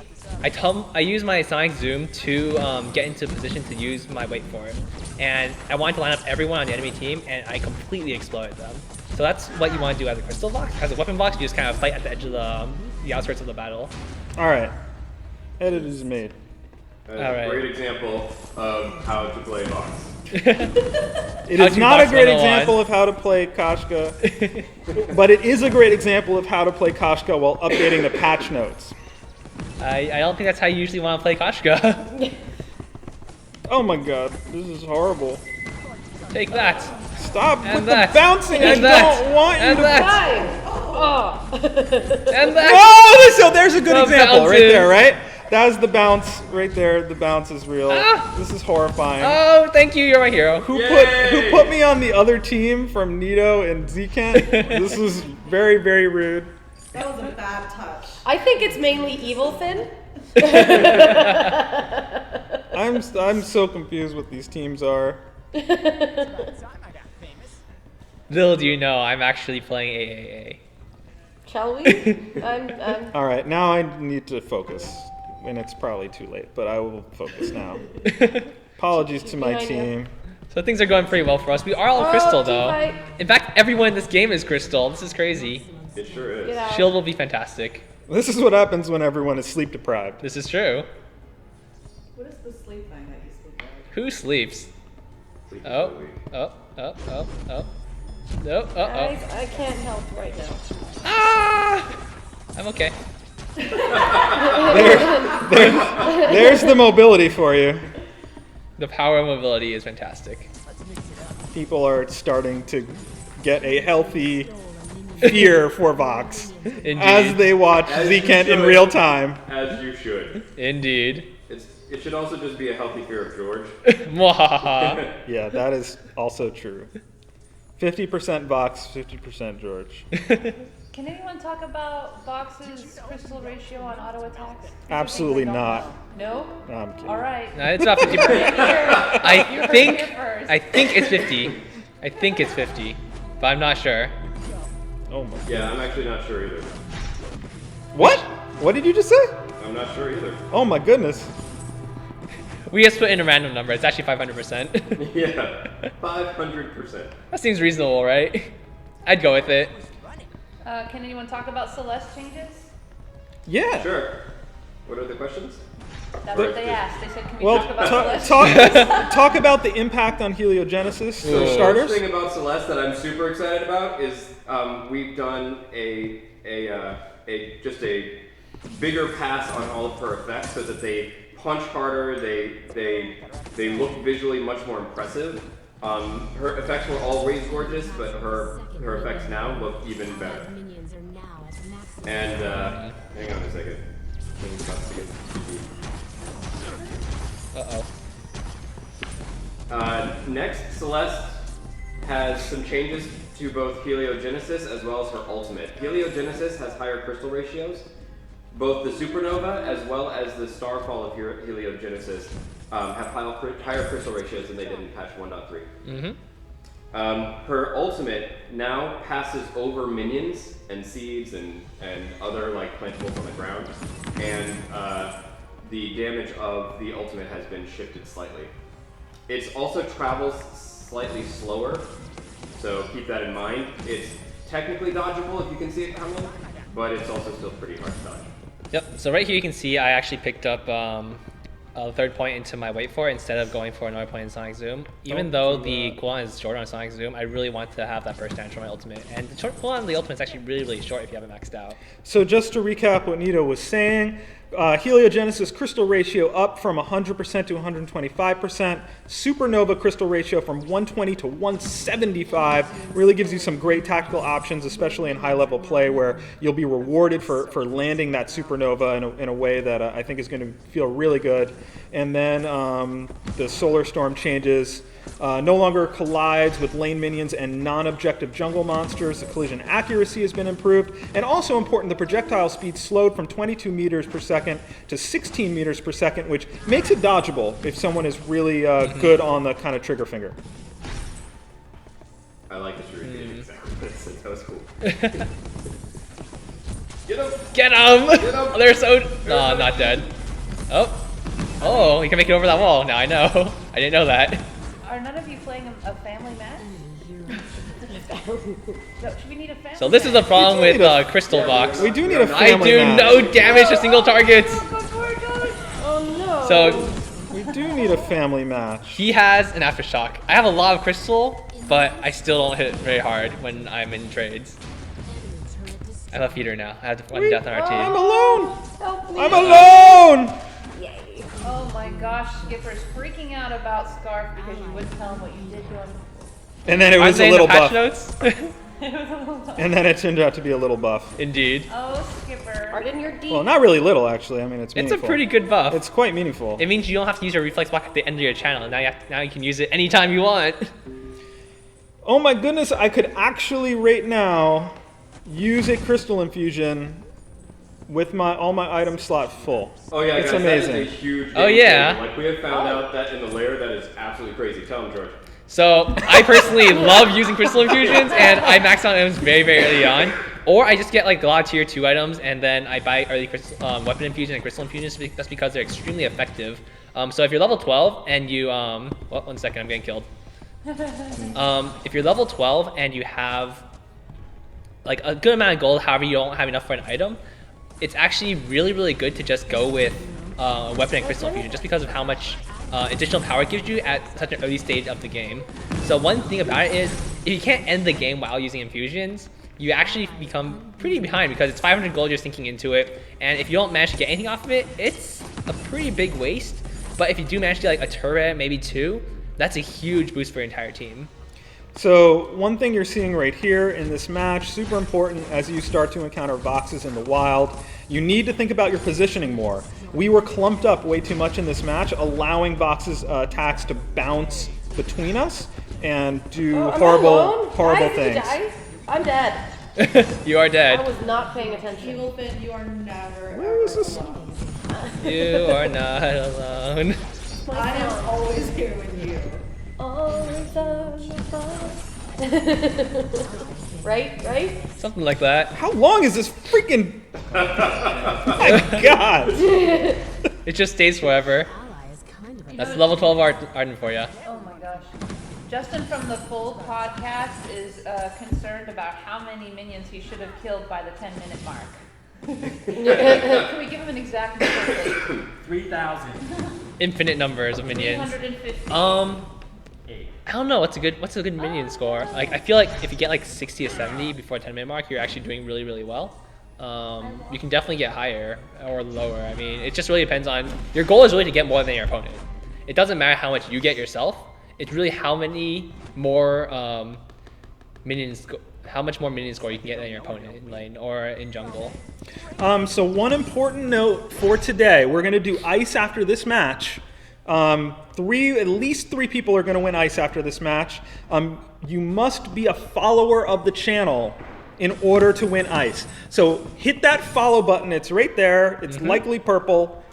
I use my sonic zoom to get into position to use my weight for it, and I wanted to line up everyone on the enemy team, and I completely exploded them. So that's what you want to do as a crystal box. As a weapon box, you just kind of fight at the edge of the outskirts of the battle. All right, edit is made. That's All a right. great example of how to play box. It How is to not a box great 101. example of how to play Koshka, but it is a great example of how to play Koshka while updating the patch notes. I don't think that's how you usually want to play Koshka. Oh my god, this is horrible. Take that. Stop And with that. the bouncing. And I that. don't want you And to. that. Fine. Oh. And that. Oh, so there's a good The example right bounces. there, right? That was the bounce right there. The bounce is real. Ah. This is horrifying. Oh, thank you. You're my hero. Who Yay! put me on the other team from Nito and Zekent? This was very, very rude. That was a bad touch. I think it's mainly Evil Finn. I'm so confused what these teams are. Little do you know, I'm actually playing AAA. Shall we? I'm All right, now I need to focus, and it's probably too late, but I will focus now. Apologies to my Behind you. team. So things are going pretty well for us. We are all crystal though. teamfight. In fact, everyone in this game is crystal. This is crazy. It sure is. Get out. Shield will be fantastic. This is what happens when everyone is sleep deprived. This is true. What is the sleep thing that you sleep like? Who sleeps? Sleep is Oh, so weak. oh, oh, oh, oh. No, Guys, I can't help right now. Ah! I'm okay. There's the mobility for you. The power of mobility is fantastic. People are starting to get a healthy fear for Vox Indeed. as they watch As you Zekent in should. real time. As you should. Indeed. it should also just be a healthy fear of George. Mwahaha. Yeah, that is also true. 50% Vox, 50% George. Can anyone talk about Vox's crystal ratio on auto attacks? Absolutely not. No? No, I'm kidding. All right. No, it's about 50%. I think it's 50. I think it's 50, but I'm not sure. Oh my. Yeah, I'm actually not sure either. What? What did you just say? I'm not sure either. Oh my goodness. We just put in a random number. It's actually 500%. Yeah, 500%. That seems reasonable, right? I'd go with it. Can anyone talk about Celeste changes? Yeah. Sure. What are the questions? That's what they asked. They said, can we Well, talk about Celeste? talk about the impact on heliogenesis So for the starters. first thing about Celeste that I'm super excited about is we've done a bigger pass on all of her effects so that they punch harder. They look visually much more impressive. Her effects were always gorgeous, but her effects now look even better. Minions are now at maximum. And hang on a second. Things about to get Uh-oh. Next, Celeste has some changes to both heliogenesis as well as her ultimate. Heliogenesis has higher crystal ratios. Both the supernova as well as the starfall of heliogenesis have higher crystal ratios than they did in patch 1.3. Mm-hmm. Her ultimate now passes over minions and seeds and other like plantables on the ground, and the damage of the ultimate has been shifted slightly. It also travels slightly slower, so keep that in mind. It's technically dodgeable if you can see it coming, but it's also still pretty hard to dodge. Yep, so right here you can see I actually picked up a third point into my wait for instead of going for another point in Sonic Zoom. Even though the cooldown is short on Sonic Zoom, I really want to have that burst damage for my ultimate. And the short cooldown on the ultimate is actually really, really short if you have it maxed out. So just to recap what Nito was saying, heliogenesis crystal ratio up from 100% to 125%. Supernova crystal ratio from 120 to 175 really gives you some great tactical options, especially in high-level play where you'll be rewarded for landing that supernova in a way that I think is going to feel really good. And then the solar storm changes. No longer collides with lane minions and non-objective jungle monsters. The collision accuracy has been improved. And also important, the projectile speed slowed from 22 meters per second to 16 meters per second, which makes it dodgeable if someone is really good on the kind of trigger finger. I like that you're repeating exactly this. That was cool. Get him! Get him! Get him! Oh, they're so... Oh, not dead. Oh, he can make it over that wall. Now I know. I didn't know that. Are none of you playing a family match? No, should we need a family So this is the problem We do with need a- Crystal Box. We do need a I family do match. no damage to single targets. Go for it, guys! Oh no! So We do need a family match. he has an aftershock. I have a lot of crystal, but I still don't hit very hard when I'm in trades. I have a feeder now. I have one death on our I'm team. alone! Help me! I'm alone! Yay! Oh my gosh, Skipper's freaking out about Scarf because you wouldn't tell him what you did to him. And then it Aren't was they a in little the patch buff. notes? And then it turned out to be a little buff. Indeed. Oh, Skipper. Pardon your deed. Well, not really little, actually. I mean, it's It's a meaningful. pretty good buff. It's quite meaningful. It means you don't have to use your reflex block at the end of your channel. Now you can use it anytime you want. Oh my goodness, I could actually right now use a crystal infusion with all my item slots full. Oh yeah, It's guys, amazing. that is a huge Oh, game yeah. changer. Like we have found out that in the lair, that is absolutely crazy. Tell him, George. So I personally love using crystal infusions, and I max out items very, very early on. Or I just get like a lot of tier 2 items, and then I buy early weapon infusion and crystal infusions. That's because they're extremely effective. So if you're level 12 and you well, 1 second, I'm getting killed. If you're level 12 and you have like a good amount of gold, however you don't have enough for an item, it's actually really, really good to just go with weapon and crystal infusion, just because of how much additional power it gives you at such an early stage of the game. So one thing about it is, if you can't end the game while using infusions, you actually become pretty behind because it's 500 gold you're sinking into it, and if you don't manage to get anything off of it, it's a pretty big waste. But if you do manage to get like a turret, maybe 2, that's a huge boost for your entire team. So one thing you're seeing right here in this match, super important as you start to encounter boxes in the wild, you need to think about your positioning more. we were clumped up way too much in this match, allowing Vox's attacks to bounce between us and do horrible Guys, things. guys, I'm dead. You are I dead. was not paying attention. Evil Finn, you are never. Where is this? You are not alone. I am always here with you. Always on the phone. Right? Something like that. How long is this freaking? My God! It just stays forever. Ally is kind of a That's level 12 Arden for you. Oh my gosh. Justin from the full podcast is concerned about how many minions he should have killed by the 10-minute mark. Can we give him an exact number, please? 3,000. Infinite numbers of minions. 350. I don't know what's a good minion score. Like I feel like if you get like 60 or 70 before 10-minute mark, you're actually doing really, really well. You can definitely get higher or lower. I mean, it just really depends on your goal is really to get more than your opponent. It doesn't matter how much you get yourself. It's really how many more how much more minion score you can get than your opponent in lane or in jungle. So one important note for today, we're going to do ice after this match. At least three people are going to win ice after this match. You must be a follower of the channel in order to win ice. So hit that follow button. It's right there. It's likely purple.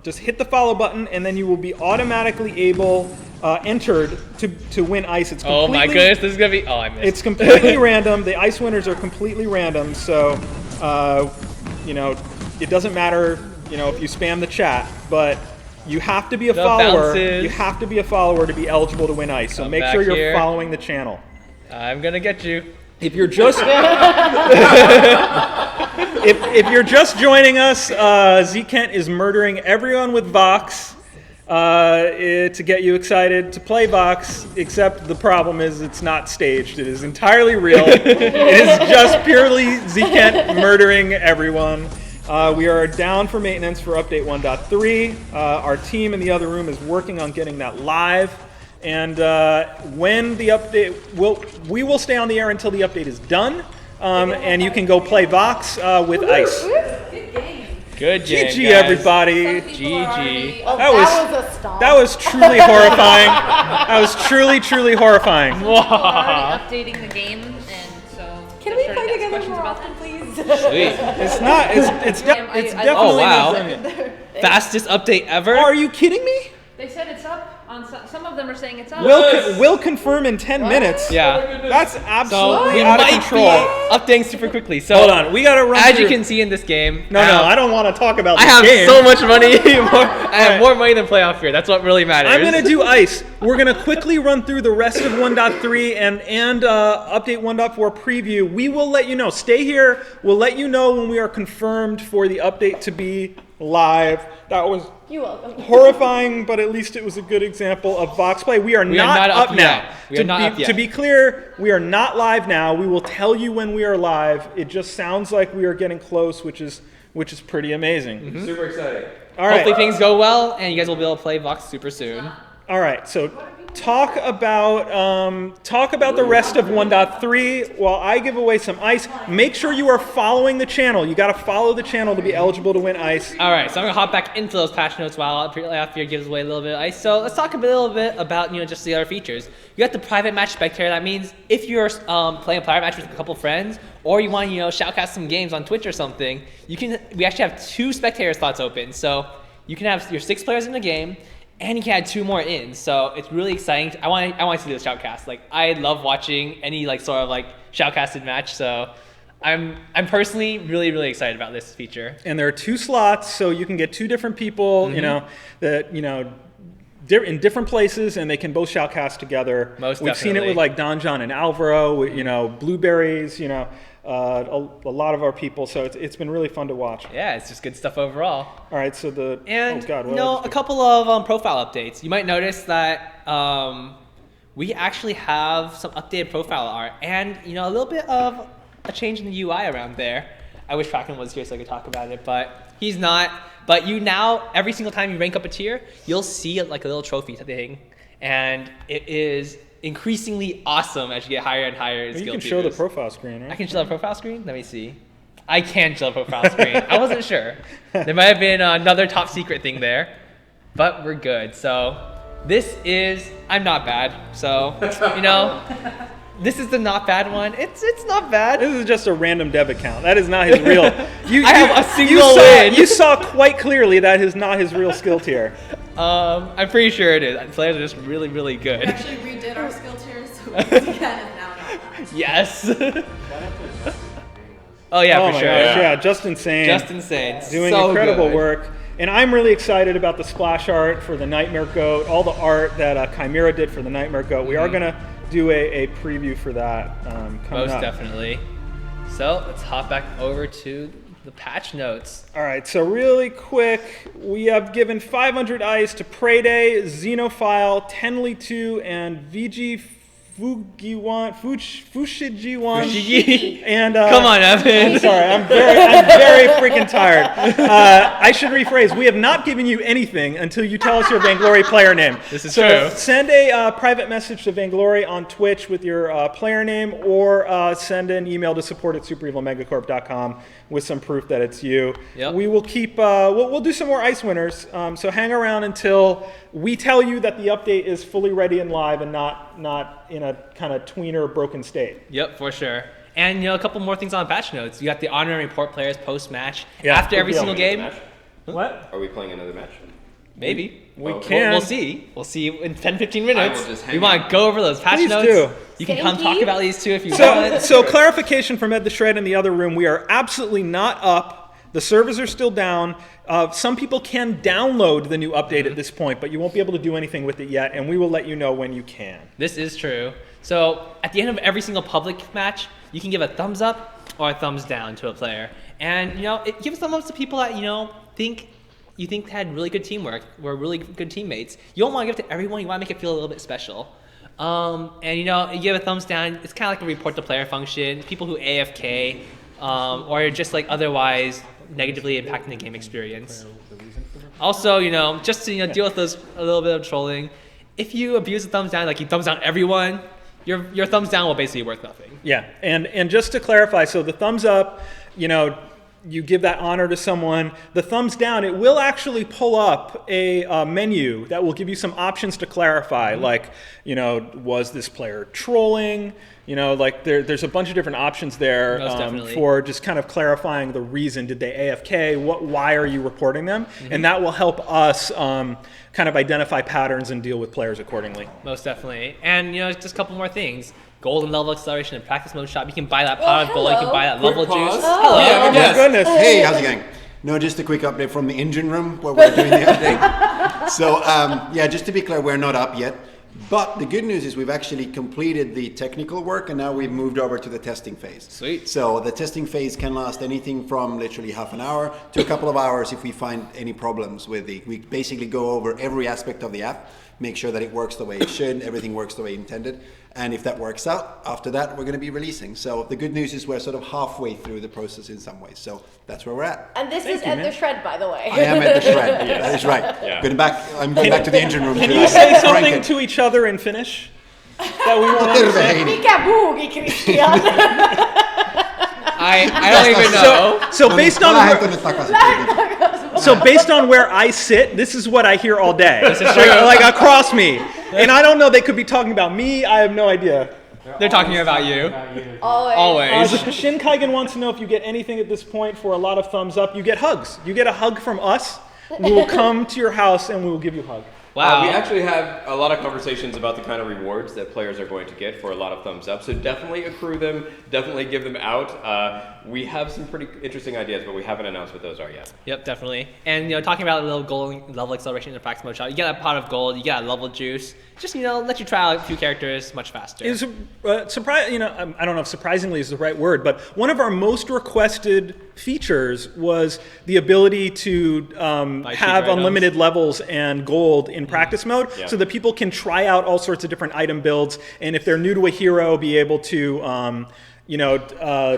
Just hit the follow button, and then you will be automatically entered to win ice. It's Oh my goodness, this is gonna be. Oh, I missed. It's completely random. The ice winners are completely random. So, it doesn't matter, if you spam the chat, but you have to be a follower. Bounces. You have to be a follower to be eligible to win ice. So Come make back sure you're here. following the channel. I'm gonna get you. If you're just if you're just joining us, Z-Kent is murdering everyone with Vox to get you excited to play Vox, except the problem is it's not staged. It is entirely real. It is just purely Z-Kent murdering everyone. We are down for maintenance for update 1.3. Our team in the other room is working on getting that live. And when the update, we will stay on the air until the update is done, and you can go play Vox with Ice. Good game, GG, guys. everybody. GG. Oh, That was a stop. That was truly horrifying. That was truly horrifying. People are already updating the game, and so Can they're we starting play to ask together questions more about often, that. please? Sweet. It's not. It's definitely. Oh wow. not. Fastest update ever. Are you kidding me? They said it's up on some of them are saying it's up. We'll confirm in 10 minutes. Yeah. That's So absolutely we out of might control. be updating super quickly. So Hold on, we gotta run. as through. you can see in this game, No, I don't want to talk about I this have game. so much money. I have right. more money than playoff here. That's what really matters. I'm gonna do ice. We're gonna quickly run through the rest of 1.3 and update 1.4 preview. We will let you know. Stay here. We'll let you know when we are confirmed for the update to be live. That was You're welcome. horrifying, but at least it was a good example of Vox Play. We are not up now. We are not up yet. To be clear, we are not live now. We will tell you when we are live. It just sounds like we are getting close, which is pretty amazing. Super exciting. All right. Hopefully things go well, and you guys will be able to play Vox super soon. All right, so talk about the rest of 1.3 while I give away some ice. Make sure you are following the channel. You got to follow the channel to be eligible to win ice. All right, so I'm gonna hop back into those patch notes while after gives away a little bit of ice. So let's talk a little bit about just the other features. You got the private match spectator. That means if you're playing a private match with a couple friends, or you want to shoutcast some games on Twitch or something, we actually have 2 spectator slots open. So you can have your 6 players in the game, and you can add 2 more in. So it's really exciting. I want to see this shoutcast. Like I love watching any sort of shoutcasted match. So I'm personally really excited about this feature. And there are 2 slots, so you can get 2 different people, in different places, and they can both shoutcast together. We've seen it with Don John and Alvaro, Blueberries, a lot of our people. So it's been really fun to watch. Yeah, it's just good stuff overall. All right, so a couple of profile updates. You might notice that we actually have some updated profile art, and a little bit of a change in the UI around there. I wish Kraken was here so I could talk about it, but he's not. But you now, every single time you rank up a tier, you'll see a little trophy thing, and it is increasingly awesome as you get higher and higher in skill You can tiers. show the profile screen, right? I can show the profile screen? Let me see. I can show the profile screen. I wasn't sure. There might have been another top secret thing there, but we're good. So this is, I'm not bad. So, you know, this is the not bad one. It's not bad. This is just a random dev account. That is not his real. I have a single win. You saw quite clearly that is not his real skill tier. I'm pretty sure it is. Players are just really, really good. We actually redid our skill tiers, so we can now not. Yes. Oh yeah, Oh for my sure. gosh, yeah, just insane. Just insane. Doing So incredible good. work. And I'm really excited about the splash art for the Nightmare Goat, all the art that Chimera did for the Nightmare Goat. We are going to do a preview for that coming Most up. definitely. So let's hop back over to the patch notes. All right, so really quick, we have given 500 ice to Preyday, Xenophile, Tenley2, and VG Fujiwan, and Come on, Evan. I'm sorry, I'm very freaking tired. I should rephrase. We have not given you anything until you tell us your Vainglory player name. This is so true. Send a private message to Vainglory on Twitch with your player name, or send an email to support@superevilmegacorp.com with some proof that it's you. Yep. We will keep. We'll do some more ice winners. So hang around until we tell you that the update is fully ready and live, and not in a kind of tweener broken state. Yep, for sure. And you know, a couple more things on patch notes. You got the honor and report players post-match Yeah, after every good deal. single game. Match? What? Are we playing another match? Maybe. We Oh, can. We'll see. We'll see in 10-15 minutes. I will just hang We want out. to go over those patch Please notes. do. You can come talk Spanky? about these too if you want. So clarification from Ed the Shred in the other room, we are absolutely not up. The servers are still down. Some people can download the new update at this point, but you won't be able to do anything with it yet, and we will let you know when you can. This is true. So at the end of every single public match, you can give a thumbs up or a thumbs down to a player. And you know, it gives thumbs up to people that think had really good teamwork, were really good teammates. You don't want to give it to everyone. You want to make it feel a little bit special. And you give a thumbs down. It's kind of like a report the player function. People who AFK or just like otherwise negatively impacting the game experience. Also, just to deal with those a little bit of trolling. If you abuse the thumbs down, like you thumbs down everyone, your thumbs down will basically be worth nothing. Yeah, and just to clarify, so the thumbs up, you give that honor to someone. The thumbs down, it will actually pull up a menu that will give you some options to clarify, like, was this player trolling? There's a bunch of different options there Most definitely. for just kind of clarifying the reason. Did they AFK? Why are you reporting them? And that will help us kind of identify patterns and deal with players accordingly. Most definitely. And just a couple more things. Gold and level acceleration and practice mode shop. You can buy that pot of gold. You can buy that level pause. juice. Oh. Hello. Yeah, Oh my goodness. Hey, how's it going? No, just a quick update from the engine room where we're doing the update. So, just to be clear, we're not up yet. But the good news is we've actually completed the technical work, and now we've moved over to the testing phase. Sweet. So the testing phase can last anything from literally half an hour to a couple of hours if we find any problems with it. We basically go over every aspect of the app, make sure that it works the way it should, everything works the way intended. And if that works out, after that, we're going to be releasing. So the good news is we're sort of halfway through the process in some ways. So that's where we're at. And this is at the shred, by the way. I am at the shred. That is right. Yeah. I'm going back to the engine room. Can to you say crank something it. to each other in Finnish that we want to say? Mikä boogi, Christian? I don't even know. So based on Lähet where, tuonne takaisin. so based on where I sit, this is what I hear all day. This is true. like across me. And I don't know, they could be talking about me. I have no idea. They're talking about you. Always. Always. Shin Kaigen wants to know if you get anything at this point for a lot of thumbs up. You get hugs. You get a hug from us. We will come to your house and we will give you a hug. Wow. We actually have a lot of conversations about the kind of rewards that players are going to get for a lot of thumbs up. So definitely accrue them, definitely give them out. We have some pretty interesting ideas, but we haven't announced what those are yet. Yep, definitely. And talking about a little gold level acceleration in the practice mode shop, you get a pot of gold, you get a level juice. Just let you try out a few characters much faster. Is surprise? I don't know if surprisingly is the right word, but one of our most requested features was the ability to have cheaper unlimited levels and gold in practice mode, Yeah. so that people can try out all sorts of different item builds, and if they're new to a hero, be able to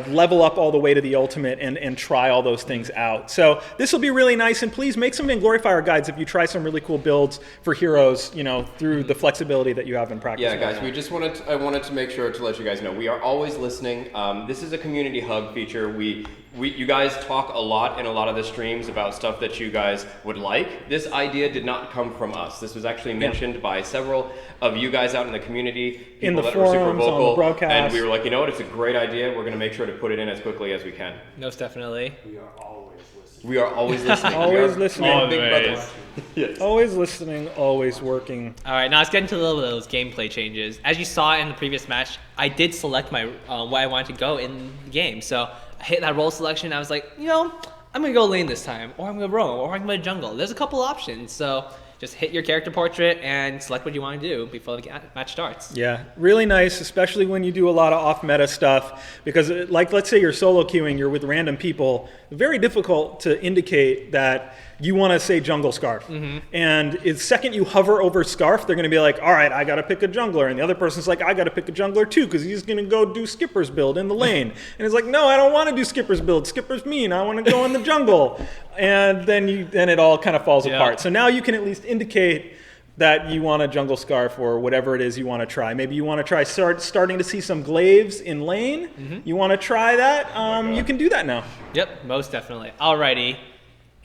level up all the way to the ultimate and try all those things out. So this will be really nice, and please make some Vainglorifier guides if you try some really cool builds for heroes, through the flexibility that you have in practice. Yeah, guys, I wanted to make sure to let you guys know we are always listening. This is a community hug feature. We you guys talk a lot in a lot of the streams about stuff that you guys would like. This idea did not come from us. This was actually mentioned by several of you guys out in the community, people in the that forums, were super vocal, on the broadcast. and we were like, you know what, it's a great idea. We're going to make sure to put it in as quickly as we can. Most definitely. We are always listening. Always listening. Big brothers. Yes. Always listening, always working. All right, now let's get into a little bit of those gameplay changes. As you saw in the previous match, I did select my where I wanted to go in the game. So I hit that role selection. I was like, you know, I'm going to go lane this time, or I'm going to roam, or I'm going to jungle. There's a couple options. So just hit your character portrait and select what you want to do before the match starts. Yeah, really nice, especially when you do a lot of off-meta stuff, because like, let's say you're solo queuing, you're with random people, very difficult to indicate that you want to say jungle Scarf. And the second you hover over Scarf, they're going to be like, all right, I got to pick a jungler. And the other person's like, I got to pick a jungler too, because he's going to go do Skipper's build in the lane. And it's like, no, I don't want to do Skipper's build. Skipper's mean. I want to go in the jungle. And then it all kind of falls apart. So now you can at least indicate that you want a jungle Scarf or whatever it is you want to try. Maybe you want to try starting to see some glaives in lane. You want to try that? You can do that now. Yep, most definitely. Alrighty.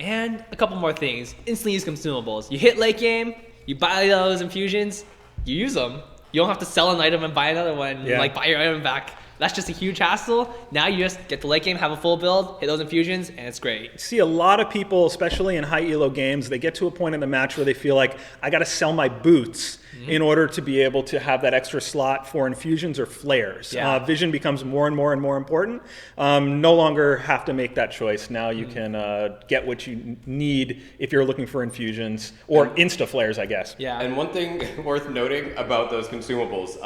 And a couple more things. Instantly use consumables. You hit late game, you buy those infusions, you use them. You don't have to sell an item and buy another one, like buy your item back. That's just a huge hassle. Now you just get the late game, have a full build, hit those infusions, and it's great. You see a lot of people, especially in high elo games, they get to a point in the match where they feel like, I got to sell my boots in order to be able to have that extra slot for infusions or flares. Vision becomes more and more and more important. No longer have to make that choice. Now you can get what you need if you're looking for infusions or insta flares, I guess. Yeah. And one thing worth noting about those consumables,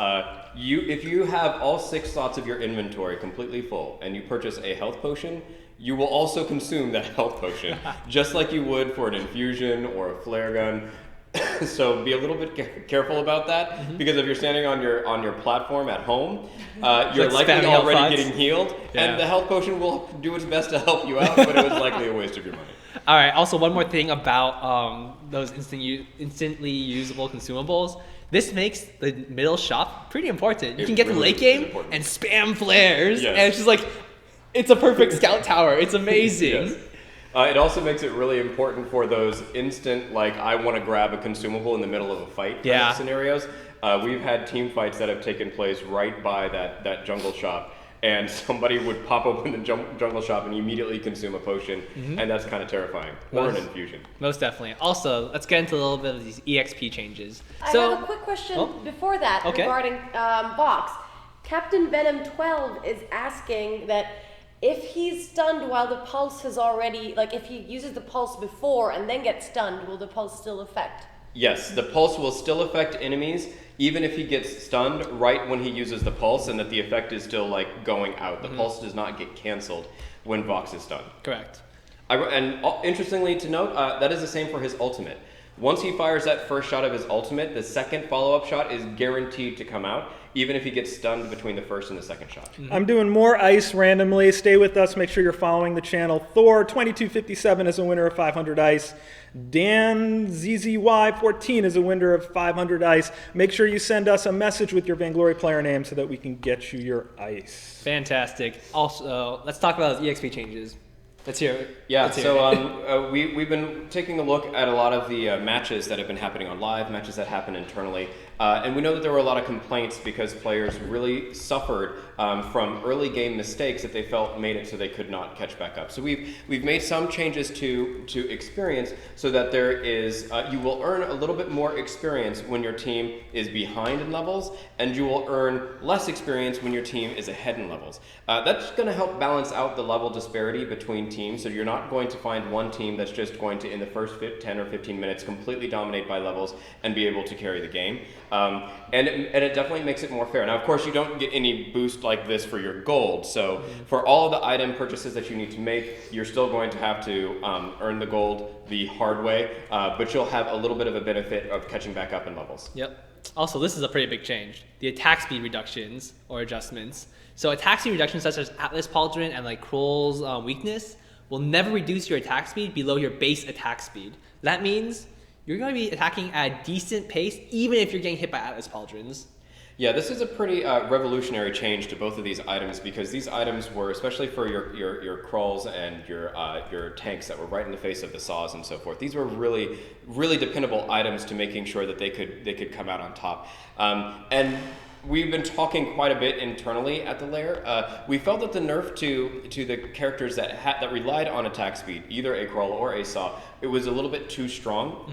if you have all 6 slots of your inventory completely full and you purchase a health potion, you will also consume that health potion, just like you would for an infusion or a flare gun. So be a little bit careful about that, because if you're standing on your platform at home, you're likely already getting healed, and the health potion will do its best to help you out, but it was likely a waste of your money. All right. Also, one more thing about those instantly usable consumables. This makes the middle shop pretty important. You can get the late game and spam flares, and it's just like, it's a perfect scout tower. It's amazing. It also makes it really important for those instant, like, I want to grab a consumable in the middle of a fight kind of scenarios. We've had team fights that have taken place right by that jungle shop, and somebody would pop open the jungle shop and immediately consume a potion, and that's kind of terrifying. Or an infusion. Most definitely. Also, let's get into a little bit of these EXP changes. I have a quick question before that regarding Vox. Captain Venom 12 is asking that if he's stunned while the pulse has already, like if he uses the pulse before and then gets stunned, will the pulse still affect? Yes, the pulse will still affect enemies, even if he gets stunned right when he uses the pulse, and that the effect is still like going out. The pulse does not get canceled when Vox is stunned. Correct. And interestingly to note, that is the same for his ultimate. Once he fires that first shot of his ultimate, the second follow-up shot is guaranteed to come out, even if he gets stunned between the first and the second shot. I'm doing more ice randomly. Stay with us. Make sure you're following the channel. Thor2257 is a winner of 500 ice. Dan ZZY14 is a winner of 500 ice. Make sure you send us a message with your Vainglory player name so that we can get you your ice. Fantastic. Also, let's talk about those EXP changes. Let's hear it. Yeah, so we've been taking a look at a lot of the matches that have been happening on live, matches that happen internally, and we know that there were a lot of complaints because players really suffered from early game mistakes that they felt made it so they could not catch back up. So we've made some changes to experience so that there is you will earn a little bit more experience when your team is behind in levels, and you will earn less experience when your team is ahead in levels. That's going to help balance out the level disparity between teams, so you're not going to find one team that's just going to, in the first 10 or 15 minutes, completely dominate by levels and be able to carry the game. And it definitely makes it more fair. Now, of course, you don't get any boost like this for your gold, so for all of the item purchases that you need to make, you're still going to have to earn the gold the hard way, but you'll have a little bit of a benefit of catching back up in levels. Yep. Also, this is a pretty big change. The attack speed reductions or adjustments. So attack speed reductions such as Atlas Pauldron and like Kroll's weakness will never reduce your attack speed below your base attack speed. That means you're going to be attacking at a decent pace even if you're getting hit by Atlas Pauldrons. Yeah, this is a pretty revolutionary change to both of these items because these items were, especially for your crawls and your tanks that were right in the face of the saws and so forth. These were really, really dependable items to making sure that they could come out on top. And we've been talking quite a bit internally at the lair. We felt that the nerf to the characters that relied on attack speed, either a crawl or a saw, it was a little bit too strong.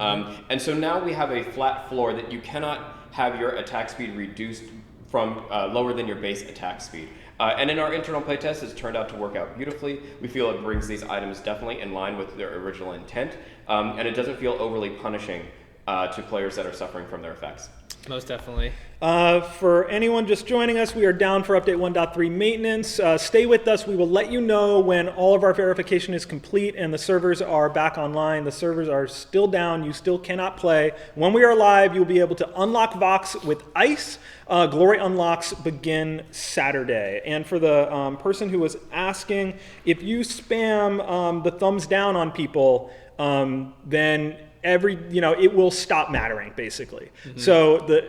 And so now we have a flat floor that you cannot have your attack speed reduced from lower than your base attack speed. And in our internal playtest, it's turned out to work out beautifully. We feel it brings these items definitely in line with their original intent, and it doesn't feel overly punishing to players that are suffering from their effects. Most definitely. For anyone just joining us, we are down for Update 1.3 maintenance. Stay with us. We will let you know when all of our verification is complete and the servers are back online. The servers are still down. You still cannot play. When we are live, you'll be able to unlock Vox with Ice. Glory unlocks begin Saturday. And for the person who was asking, if you spam the thumbs down on people, then it will stop mattering, basically. So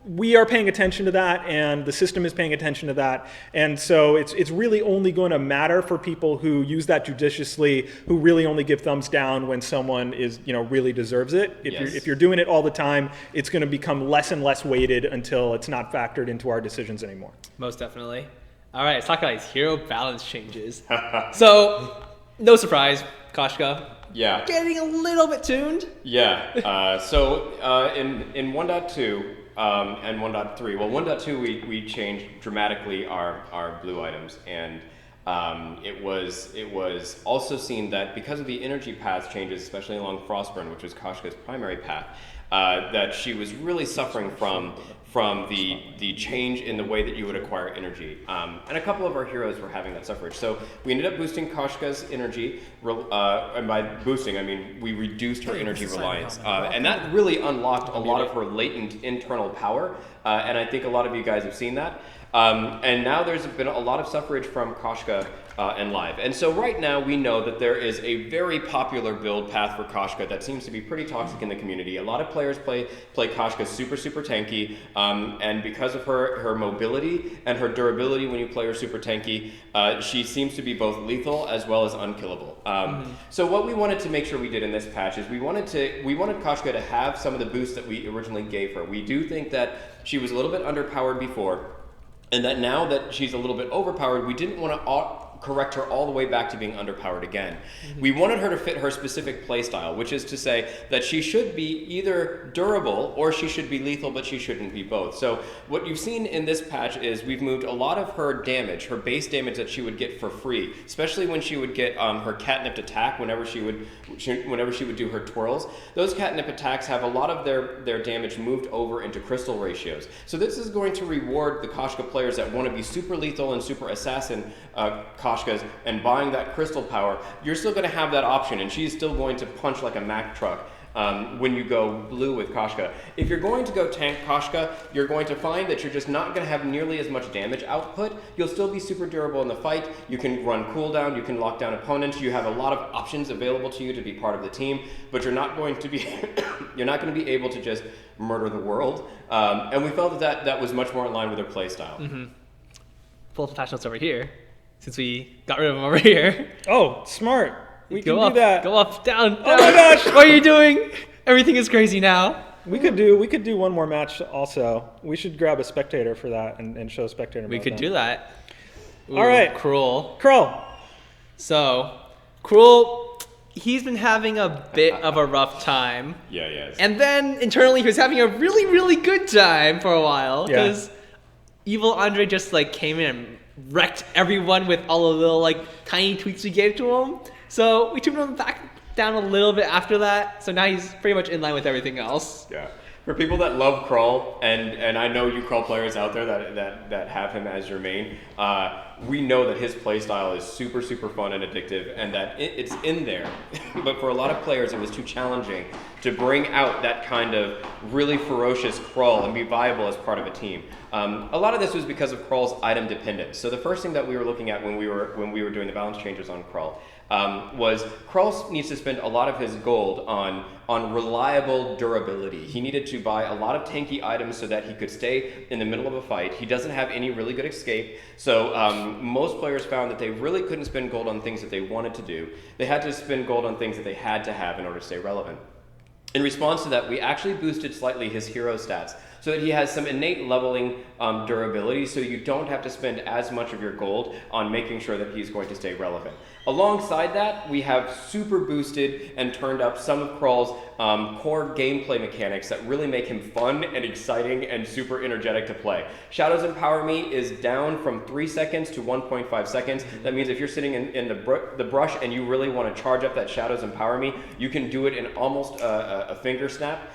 we are paying attention to that, and the system is paying attention to that, and so it's really only going to matter for people who use that judiciously, who really only give thumbs down when someone is really deserves it. If you're doing it all the time, it's going to become less and less weighted until it's not factored into our decisions anymore. Most definitely. All right, let's talk about these hero balance changes. So, no surprise, Koshka. Yeah. Getting a little bit tuned. Yeah. So in 1.2 and 1.3, well, 1.2 we changed dramatically our blue items, and it was also seen that because of the energy path changes, especially along Frostburn, which was Koshka's primary path, that she was really suffering from the change in the way that you would acquire energy. And a couple of our heroes were having that suffrage. So we ended up boosting Koshka's energy, and by boosting, I mean we reduced her energy reliance. And that really unlocked a lot of her latent internal power, and I think a lot of you guys have seen that. And now there's been a lot of suffrage from Koshka and live. And so right now we know that there is a very popular build path for Koshka that seems to be pretty toxic in the community. A lot of players play Koshka super tanky, and because of her mobility and her durability when you play her super tanky, she seems to be both lethal as well as unkillable. So what we wanted to make sure we did in this patch is we wanted Koshka to have some of the boosts that we originally gave her. We do think that she was a little bit underpowered before, and that now that she's a little bit overpowered, we didn't want to correct her all the way back to being underpowered again. We wanted her to fit her specific playstyle, which is to say that she should be either durable or she should be lethal, but she shouldn't be both. So what you've seen in this patch is we've moved a lot of her damage, her base damage that she would get for free, especially when she would get her catnipped attack whenever she would do her twirls. Those catnip attacks have a lot of their damage moved over into crystal ratios. So this is going to reward the Koshka players that want to be super lethal and super assassin Koshkas and buying that crystal power. You're still going to have that option, and she's still going to punch like a Mack truck when you go blue with Koshka. If you're going to go tank Koshka, you're going to find that you're just not going to have nearly as much damage output. You'll still be super durable in the fight. You can run cooldown, you can lock down opponents, you have a lot of options available to you to be part of the team, but you're not going to be able to just murder the world. And we felt that was much more in line with her playstyle. Full patch notes over here, since we got rid of them over here. Oh, smart. We go can up, do that. Go up, down. Oh my gosh! What are you doing? Everything is crazy now. We could do one more match also. We should grab a spectator for that and show spectator. We could do that. Ooh, all right, Cruel. So, Cruel, he's been having a bit of a rough time. Yeah, he is. And then internally he was having a really, really good time for a while because Evil Andre just came in and wrecked everyone with all the little tiny tweaks we gave to him. So we tuned him back down a little bit after that. So now he's pretty much in line with everything else. Yeah. For people that love Krull, and I know you Krull players out there that have him as your main, we know that his playstyle is super fun and addictive, and that it's in there. But for a lot of players, it was too challenging to bring out that kind of really ferocious Krull and be viable as part of a team. A lot of this was because of Krull's item dependence. So the first thing that we were looking at when we were doing the balance changes on Krull was Krull needs to spend a lot of his gold on reliable durability. He needed to buy a lot of tanky items so that he could stay in the middle of a fight. He doesn't have any really good escape, so most players found that they really couldn't spend gold on things that they wanted to do. They had to spend gold on things that they had to have in order to stay relevant. In response to that, we actually boosted slightly his hero stats so that he has some innate leveling durability, so you don't have to spend as much of your gold on making sure that he's going to stay relevant. Alongside that, we have super boosted and turned up some of Krull's core gameplay mechanics that really make him fun and exciting and super energetic to play. Shadows Empower Me is down from 3 seconds to 1.5 seconds. That means if you're sitting in the brush and you really want to charge up that Shadows Empower Me, you can do it in almost a finger snap.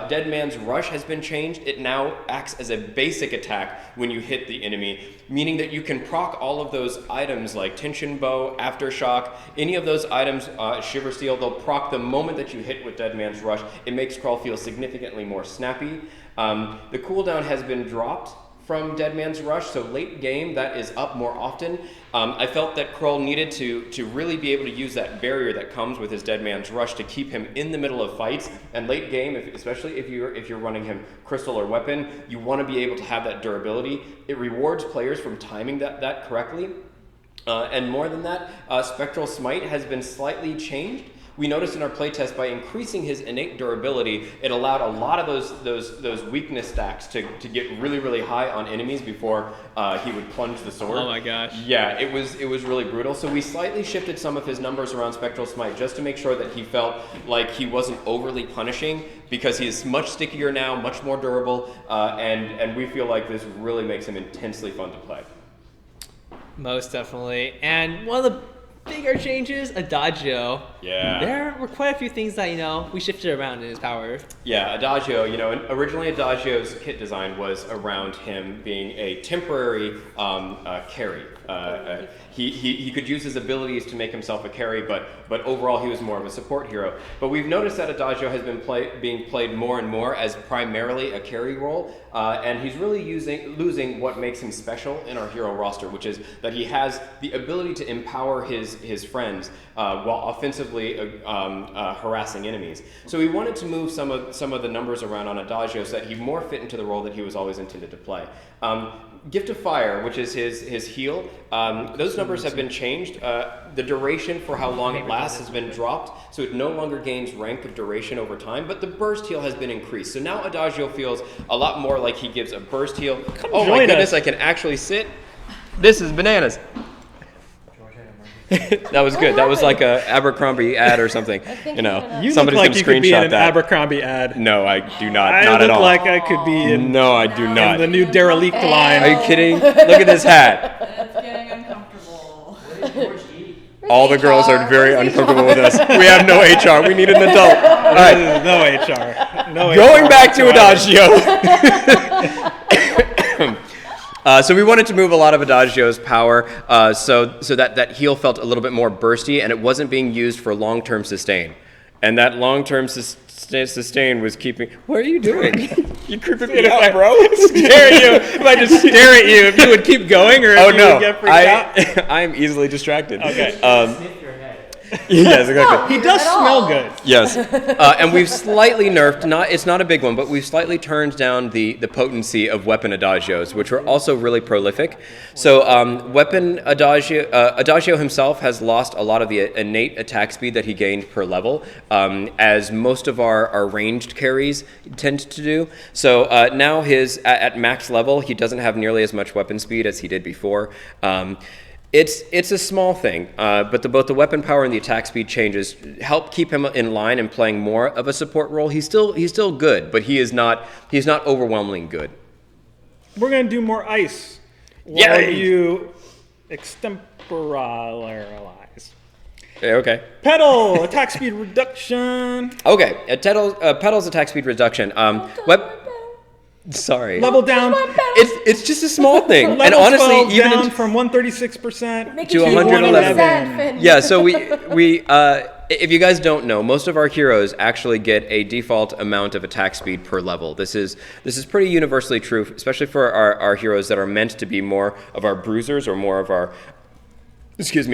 Dead Man's Rush has been changed. It now acts as a basic attack when you hit the enemy, meaning that you can proc all of those items like Tension Bow, Aftershock, any of those items, Shiver Steel, they'll proc the moment that you hit with Dead Man's Rush. It makes Krull feel significantly more snappy. The cooldown has been dropped from Dead Man's Rush, so late game that is up more often. I felt that Krull needed to really be able to use that barrier that comes with his Dead Man's Rush to keep him in the middle of fights. And late game, especially if you're running him Crystal or Weapon, you want to be able to have that durability. It rewards players from timing that correctly. And more than that, Spectral Smite has been slightly changed. We noticed in our playtest by increasing his innate durability, it allowed a lot of those weakness stacks to get really, really high on enemies before he would plunge the sword. Oh my gosh. Yeah, it was really brutal. So we slightly shifted some of his numbers around Spectral Smite just to make sure that he felt like he wasn't overly punishing, because he is much stickier now, much more durable, and we feel like this really makes him intensely fun to play. Most definitely. And one of the bigger changes, Adagio. Yeah. There were quite a few things that, we shifted around in his power. Yeah, Adagio, originally Adagio's kit design was around him being a temporary carry. He could use his abilities to make himself a carry, but overall he was more of a support hero. But we've noticed that Adagio has been being played more and more as primarily a carry role, and he's really losing what makes him special in our hero roster, which is that he has the ability to empower his friends while offensively harassing enemies. So we wanted to move some of the numbers around on Adagio so that he more fit into the role that he was always intended to play. Gift of Fire, which is his heal, those numbers have been changed. The duration for how long it lasts has been dropped, so it no longer gains rank of duration over time, but the burst heal has been increased. So now Adagio feels a lot more like he gives a burst heal. Oh my goodness, I can actually sit. This is bananas. That was good. That was like a Abercrombie ad or something. You somebody's look like you could be in an that. Abercrombie ad. No, I do not. I Not look at all. like I could be in. No, I do not. In the new derelict line. Are you kidding? Look at this hat. It's getting uncomfortable. All the girls are very uncomfortable with us. We have no HR. We need an adult. All right. No HR. No Going HR back to whatsoever. Adagio. So we wanted to move a lot of Adagio's power so that heal felt a little bit more bursty, and it wasn't being used for long-term sustain. And that long-term sustain was keeping... What are you doing? You creeping me out, bro? Stare at you. If I just stare at you, if you would keep going, or if you would get freaked out? I am easily distracted. Okay. Sniff your head. Yes, exactly. He does smell good. Yes, and we've slightly nerfed. It's not a big one, but we've slightly turned down the potency of weapon Adagios, which were also really prolific. So weapon Adagio himself has lost a lot of the innate attack speed that he gained per level, as most of our ranged carries tend to do. So now at max level, he doesn't have nearly as much weapon speed as he did before. It's a small thing, but both the weapon power and the attack speed changes help keep him in line and playing more of a support role. He's still good, but he's not overwhelmingly good. We're gonna do more ice. Yeah. While you extemporalize. Yeah, okay. Pedal attack speed reduction. Okay. Pedal's attack speed reduction. Sorry. Level down. It's just a small thing, and Level honestly, 12 even down from 136% to 111. Yeah, Yeah, so we if you guys don't know, most of our heroes actually get a default amount of attack speed per level. This is pretty universally true, especially for our heroes that are meant to be more of our bruisers or more of our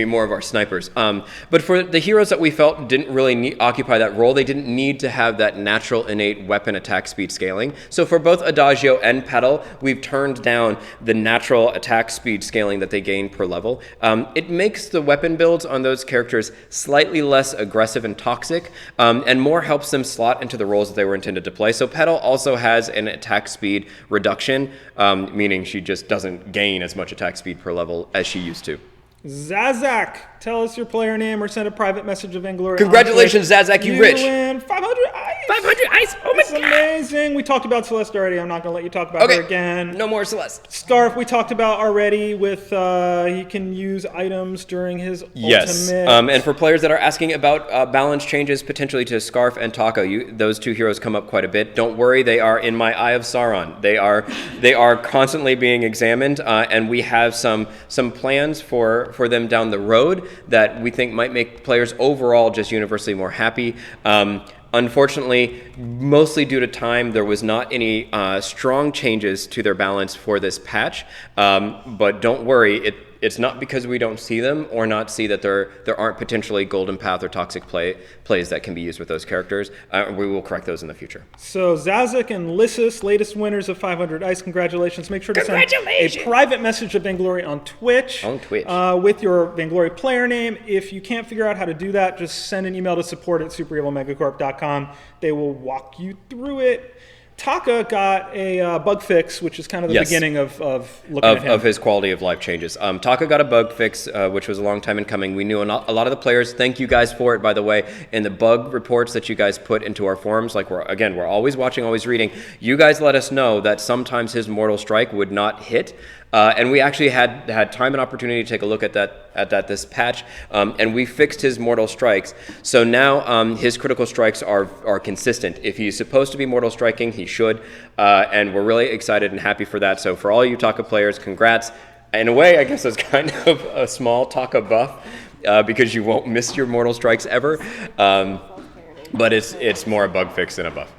more of our snipers. But for the heroes that we felt didn't really occupy that role, they didn't need to have that natural innate weapon attack speed scaling. So for both Adagio and Petal, we've turned down the natural attack speed scaling that they gain per level. It makes the weapon builds on those characters slightly less aggressive and toxic, and more helps them slot into the roles that they were intended to play. So Petal also has an attack speed reduction, meaning she just doesn't gain as much attack speed per level as she used to. Zazak, tell us your player name or send a private message of Vainglory. Congratulations, Zazak, you rich. Win 500 ice. 500 ice. Oh my God. That's amazing. We talked about Celeste already. I'm not going to let you talk about her again. No more Celeste. Scarf, we talked about already with he can use items during his ultimate. And for players that are asking about balance changes potentially to Scarf and Taka, those two heroes come up quite a bit. Don't worry, they are in my Eye of Sauron. They are constantly being examined, and we have some plans for them down the road that we think might make players overall just universally more happy. Unfortunately, mostly due to time, there was not any strong changes to their balance for this patch. But don't worry, it's not because we don't see them or not see that there aren't potentially Golden Path or Toxic plays that can be used with those characters. We will correct those in the future. So Zazak and Lissus, latest winners of 500 ice. Congratulations. Make sure to send a private message of Vainglory on Twitch. With your Vainglory player name. If you can't figure out how to do that, just send an email to support@superevilmegacorp.com. They will walk you through it. Taka got a bug fix, which is kind of the beginning of looking at him. Of his quality of life changes. Taka got a bug fix, which was a long time in coming. We knew a lot of the players. Thank you guys for it, by the way. And the bug reports that you guys put into our forums, like we're always watching, always reading. You guys let us know that sometimes his Mortal Strike would not hit. And we actually had time and opportunity to take a look at that this patch, and we fixed his Mortal Strikes. So now his critical strikes are consistent. If he's supposed to be Mortal Striking, he should, and we're really excited and happy for that. So for all you Taka players, congrats. In a way, I guess it's kind of a small Taka buff, because you won't miss your Mortal Strikes ever, but it's more a bug fix than a buff.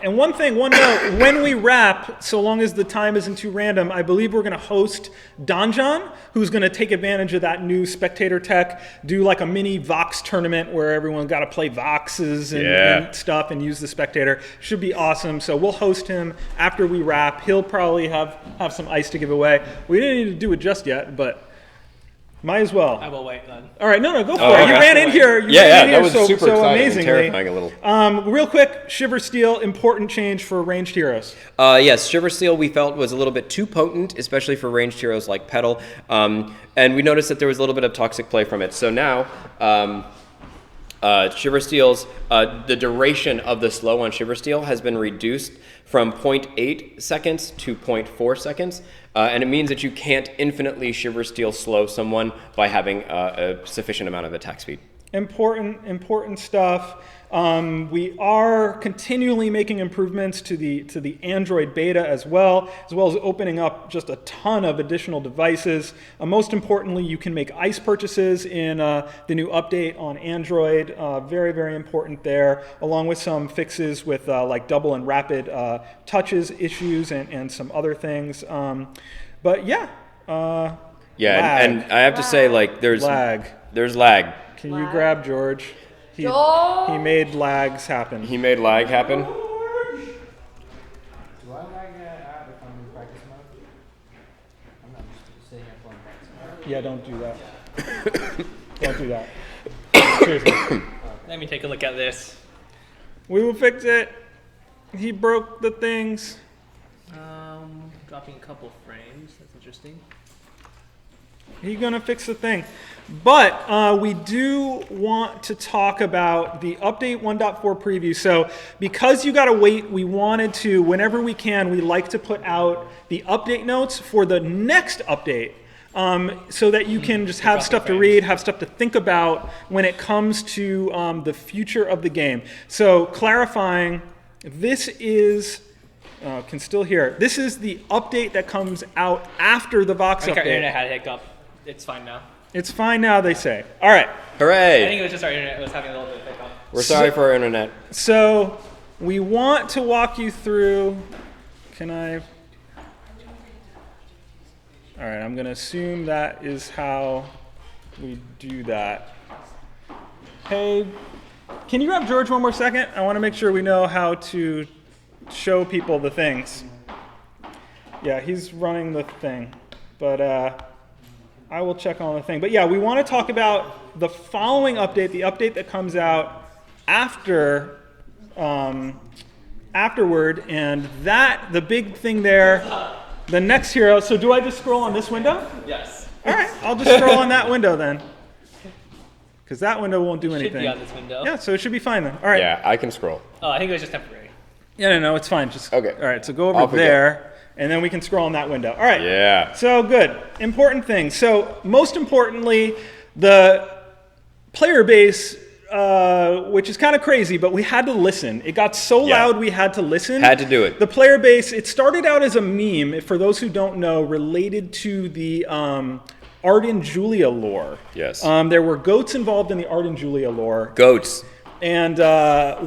And one note, when we wrap, so long as the time isn't too random, I believe we're going to host Donjon, who's going to take advantage of that new spectator tech, do like a mini Vox tournament where everyone's got to play Voxes and stuff and use the spectator. Should be awesome. So we'll host him after we wrap. He'll probably have some ice to give away. We didn't need to do it just yet, but might as well. I will wait then. All right, no, go for it. You ran in here. That was super exciting amazingly. And terrifying a little. Real quick, Shiver Steel, important change for ranged heroes. Yes, Shiver Steel we felt was a little bit too potent, especially for ranged heroes like Petal. And we noticed that there was a little bit of toxic play from it. So now, Shiver Steel's, the duration of the slow on Shiver Steel has been reduced from 0.8 seconds to 0.4 seconds. And it means that you can't infinitely Shiver Steel slow someone by having a sufficient amount of attack speed. Important stuff. We are continually making improvements to the Android beta as well as opening up just a ton of additional devices. Most importantly, you can make ice purchases in the new update on Android. Very, very important there, along with some fixes with like double and rapid touches issues and some other things. But yeah. And I have to say, like, there's lag. Can you grab George? He made lags happen. He made lag happen? Do I lag out if I'm in practice mode? I'm not just sitting here playing practice mode. Yeah, don't do that. Don't do that. Seriously. Let me take a look at this. We will fix it. He broke the things. Dropping a couple frames. That's interesting. He's gonna fix the thing. But we do want to talk about the update 1.4 preview. So because you gotta wait, we wanted to, whenever we can, we like to put out the update notes for the next update. So that you can just have stuff to read, have stuff to think about when it comes to the future of the game. So clarifying, this is, can still hear, this is the update that comes out after the Vox update. Our internet had a hiccup. It's fine now. It's fine now, they say. All right. Hooray! I think it was just our internet was having a little bit of hiccup. We're sorry for our internet. So we want to walk you through. Can I All right, I'm going to assume that is how we do that. Hey, can you grab George one more second? I want to make sure we know how to show people the things. Yeah, he's running the thing, but I will check on the thing. But yeah, we want to talk about the following update, the update that comes out after afterward, and that, the big thing there, the next hero. So do I just scroll on this window? Yes. All right, I'll just scroll on that window then, because that window won't do anything. Should be on this window. Yeah, so it should be fine then. All right. Yeah, I can scroll. Oh, I think it was just temporary. Yeah, no, it's fine. Just Okay. All right, so go over Off we go. there, and then we can scroll on that window. All right. Yeah. So good. Important things. So most importantly, the player base, which is kind of crazy, but we had to listen. It got so loud we had to listen. Had to do it. The player base, it started out as a meme, for those who don't know, related to the Art and Julia lore. Yes. There were goats involved in the Art and Julia lore. Goats. And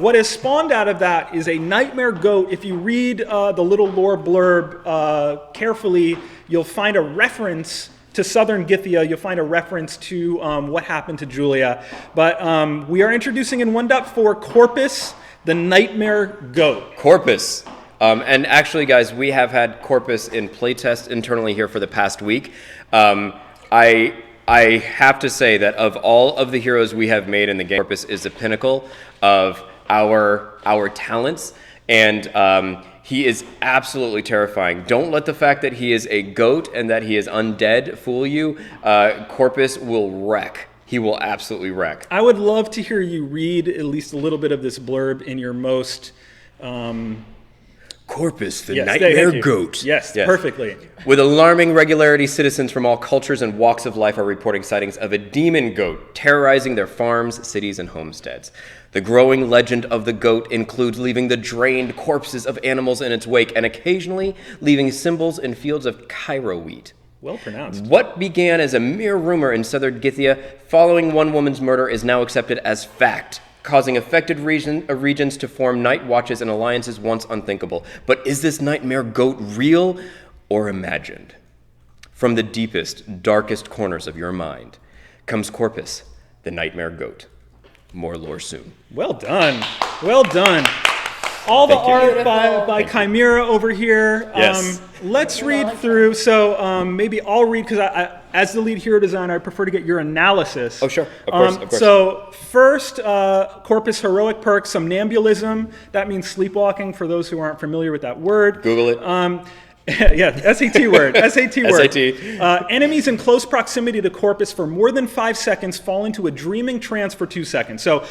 what has spawned out of that is a nightmare goat. If you read the little lore blurb carefully, you'll find a reference to Southern Githia. You'll find a reference to what happened to Julia. But we are introducing in 1.4 Corpus, the nightmare goat. Corpus. And actually, guys, we have had Corpus in playtest internally here for the past week. I have to say that of all of the heroes we have made in the game, Corpus is the pinnacle of our talents, and he is absolutely terrifying. Don't let the fact that he is a goat and that he is undead fool you. Corpus will wreck. He will absolutely wreck. I would love to hear you read at least a little bit of this blurb in your most... Corpus, the yes, nightmare goat. Yes, perfectly. With alarming regularity, citizens from all cultures and walks of life are reporting sightings of a demon goat terrorizing their farms, cities, and homesteads. The growing legend of the goat includes leaving the drained corpses of animals in its wake and occasionally leaving symbols in fields of Cairo wheat. Well pronounced. What began as a mere rumor in Southern Githia following one woman's murder is now accepted as fact, causing affected regions to form night watches and alliances once unthinkable. But is this nightmare goat real or imagined? From the deepest, darkest corners of your mind comes Corpus, the nightmare goat. More lore soon. Well done. Well done. All the art by Chimera over here. Yes. Let's read through. So maybe I'll read, because I, as the lead hero designer, I prefer to get your analysis. Oh, sure. Of course. So first, Corpus heroic perk, somnambulism. That means sleepwalking, for those who aren't familiar with that word. Google it. Yeah, SAT word. SAT word. SAT. Enemies in close proximity to Corpus for more than 5 seconds fall into a dreaming trance for 2 seconds. So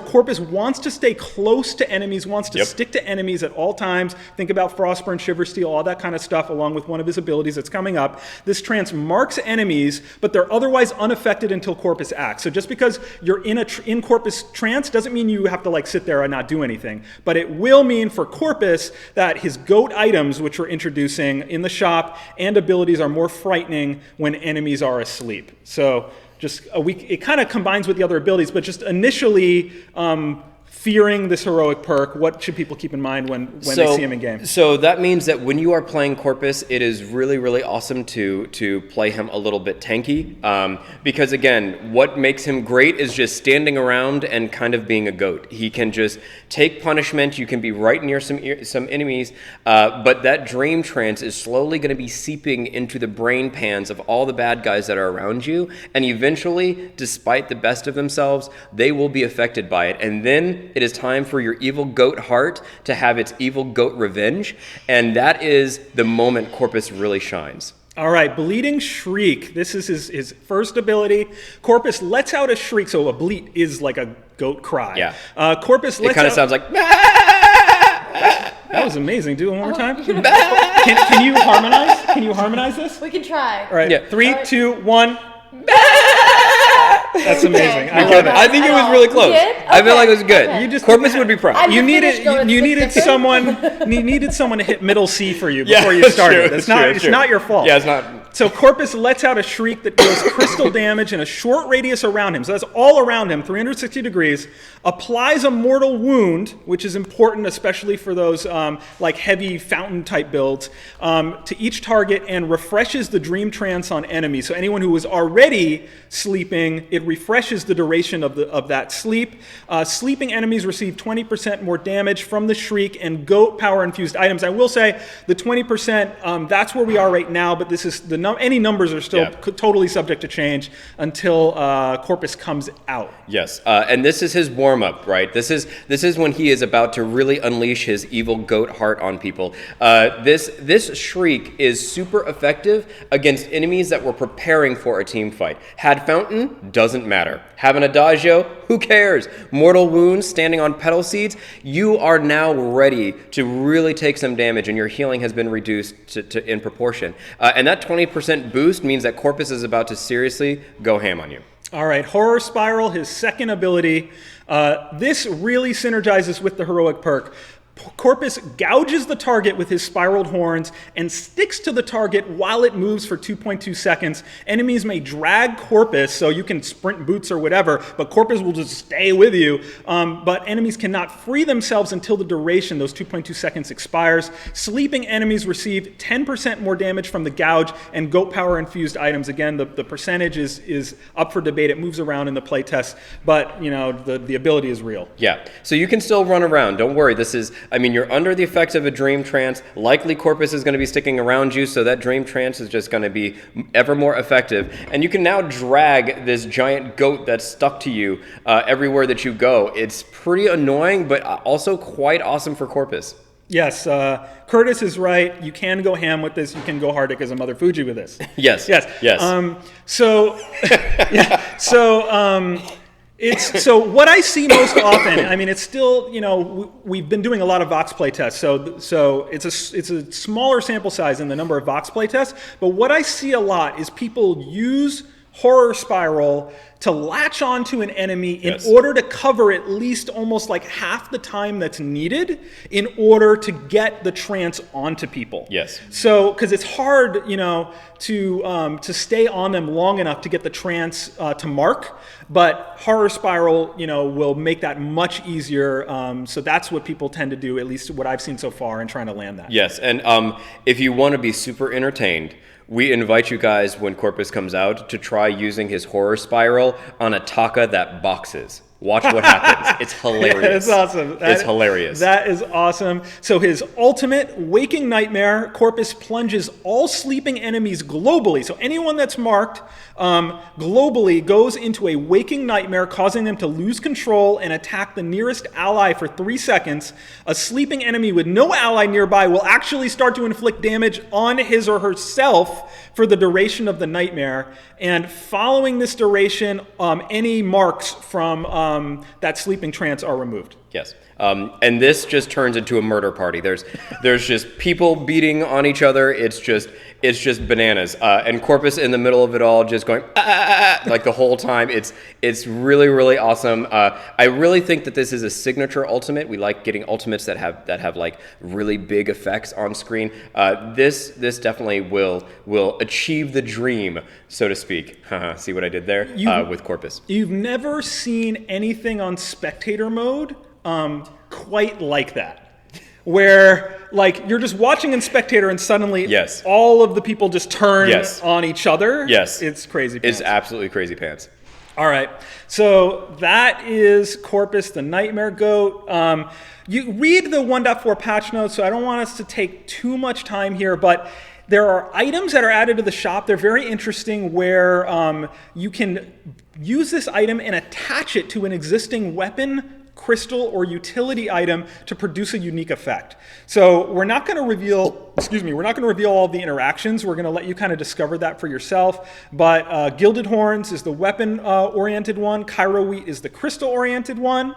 Corpus wants to stay close to enemies, wants to stick to enemies at all times. Think about Frostburn, Shiversteel, all that kind of stuff, along with one of his abilities that's coming up. This trance marks enemies, but they're otherwise unaffected until Corpus acts. So just because you're in Corpus trance doesn't mean you have to like sit there and not do anything. But it will mean for Corpus that his goat items, which were introduced in the shop, and abilities are more frightening when enemies are asleep. So just it kind of combines with the other abilities, but just initially fearing this heroic perk, what should people keep in mind when they see him in game? So that means that when you are playing Corpus, it is really, really awesome to play him a little bit tanky. Because again, what makes him great is just standing around and kind of being a goat. He can just take punishment. You can be right near some enemies, but that dream trance is slowly going to be seeping into the brain pans of all the bad guys that are around you. And eventually, despite the best of themselves, they will be affected by it. And then it is time for your evil goat heart to have its evil goat revenge, and that is the moment Corpus really shines. All right, Bleating Shriek. This is his first ability. Corpus lets out a shriek, so a bleat is like a goat cry. Yeah. Corpus lets it kind of out... sounds like... That was amazing. Do it one more time. Can you harmonize? Can you harmonize this? We can try. All right, Yeah. 3, 2, 1. That's amazing. I love it. I think it was really close. You did? I feel like it was good. Okay. You just Corpus would be proud. I'm You the needed finished going you to needed different. someone you needed someone to hit middle C for you Yeah, before you it's started. true, It's not it's it's true. not your fault. Yeah, it's not. So Corpus lets out a shriek that deals crystal damage in a short radius around him. So that's all around him, 360 degrees. Applies a mortal wound, which is important, especially for those like heavy fountain type builds, to each target, and refreshes the dream trance on enemies. So anyone who was already sleeping, it refreshes the duration of that sleep. Sleeping enemies receive 20% more damage from the shriek and goat power infused items. I will say the 20%, that's where we are right now, but this is any numbers are still totally subject to change until Corpus comes out. Yes, and this is his warm-up, right? This is when he is about to really unleash his evil goat heart on people. This shriek is super effective against enemies that were preparing for a team fight. Had fountain, doesn't matter. Have an adagio, who cares? Mortal wounds, standing on petal seeds, you are now ready to really take some damage, and your healing has been reduced to in proportion. And that 20% boost means that Corpus is about to seriously go ham on you. All right, Horror Spiral, his second ability. This really synergizes with the heroic perk. Corpus gouges the target with his spiraled horns and sticks to the target while it moves for 2.2 seconds. Enemies may drag Corpus, so you can sprint boots or whatever, but Corpus will just stay with you. But enemies cannot free themselves until the duration, those 2.2 seconds, expires. Sleeping enemies receive 10% more damage from the gouge and goat power infused items. Again, the percentage is up for debate. It moves around in the playtest, but you know the ability is real. Yeah, so you can still run around. Don't worry. You're under the effects of a dream trance. Likely Corpus is going to be sticking around you, so that dream trance is just going to be ever more effective. And you can now drag this giant goat that's stuck to you everywhere that you go. It's pretty annoying, but also quite awesome for Corpus. Yes, Curtis is right. You can go ham with this. You can go Hardic as a Mother Fuji with this. Yes. So what I see most often, I mean, it's still, we've been doing a lot of Vox playtests, so it's a smaller sample size in the number of Vox playtests, but what I see a lot is people use Horror Spiral to latch onto an enemy in order to cover at least almost like half the time that's needed in order to get the trance onto people. Yes. So, because it's hard, to stay on them long enough to get the trance to mark, but Horror Spiral, will make that much easier. So that's what people tend to do, at least what I've seen so far in trying to land that. Yes, and if you want to be super entertained, we invite you guys, when Corpus comes out, to try using his Horror Spiral on a taka that boxes. Watch what happens. It's hilarious. Yeah, it's awesome. It's hilarious. That is awesome. So his ultimate, Waking Nightmare, Corpus plunges all sleeping enemies globally. So anyone that's marked globally goes into a Waking Nightmare, causing them to lose control and attack the nearest ally for 3 seconds. A sleeping enemy with no ally nearby will actually start to inflict damage on his or herself for the duration of the nightmare. And following this duration, any marks from that sleeping trance are removed. Yes. And this just turns into a murder party. There's just people beating on each other. It's just bananas. And Corpus in the middle of it all, just going like the whole time. It's really, really awesome. I really think that this is a signature ultimate. We like getting ultimates that have like really big effects on screen. This definitely will achieve the dream, so to speak. See what I did there with Corpus. You've never seen anything on spectator mode quite like that, where like you're just watching in spectator and suddenly all of the people just turn on each other. Yes, it's crazy pants. It's absolutely crazy pants. All right, so that is Corpus the Nightmare Goat. You read the 1.4 patch notes, so I don't want us to take too much time here, but there are items that are added to the shop. They're very interesting, where you can use this item and attach it to an existing weapon, crystal, or utility item to produce a unique effect. So we're not going to reveal, all the interactions. We're going to let you kind of discover that for yourself. But Gilded Horns is the weapon-oriented one. Cairo Wheat is the crystal-oriented one.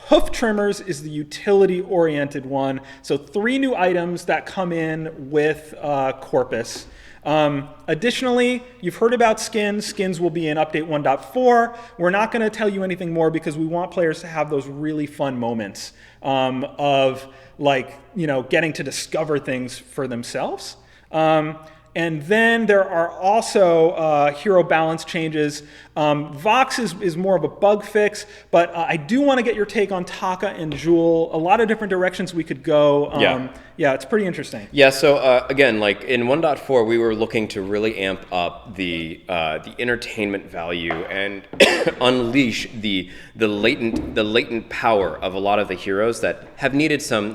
Hoof Trimmers is the utility-oriented one. So 3 new items that come in with Corpus. Additionally, you've heard about skins. Skins will be in update 1.4. We're not going to tell you anything more because we want players to have those really fun moments of like, getting to discover things for themselves. And then there are also hero balance changes. Vox is more of a bug fix, but I do want to get your take on Taka and Jewel. A lot of different directions we could go. Yeah, it's pretty interesting. Yeah, so again, like in 1.4, we were looking to really amp up the entertainment value and unleash the latent power of a lot of the heroes that have needed some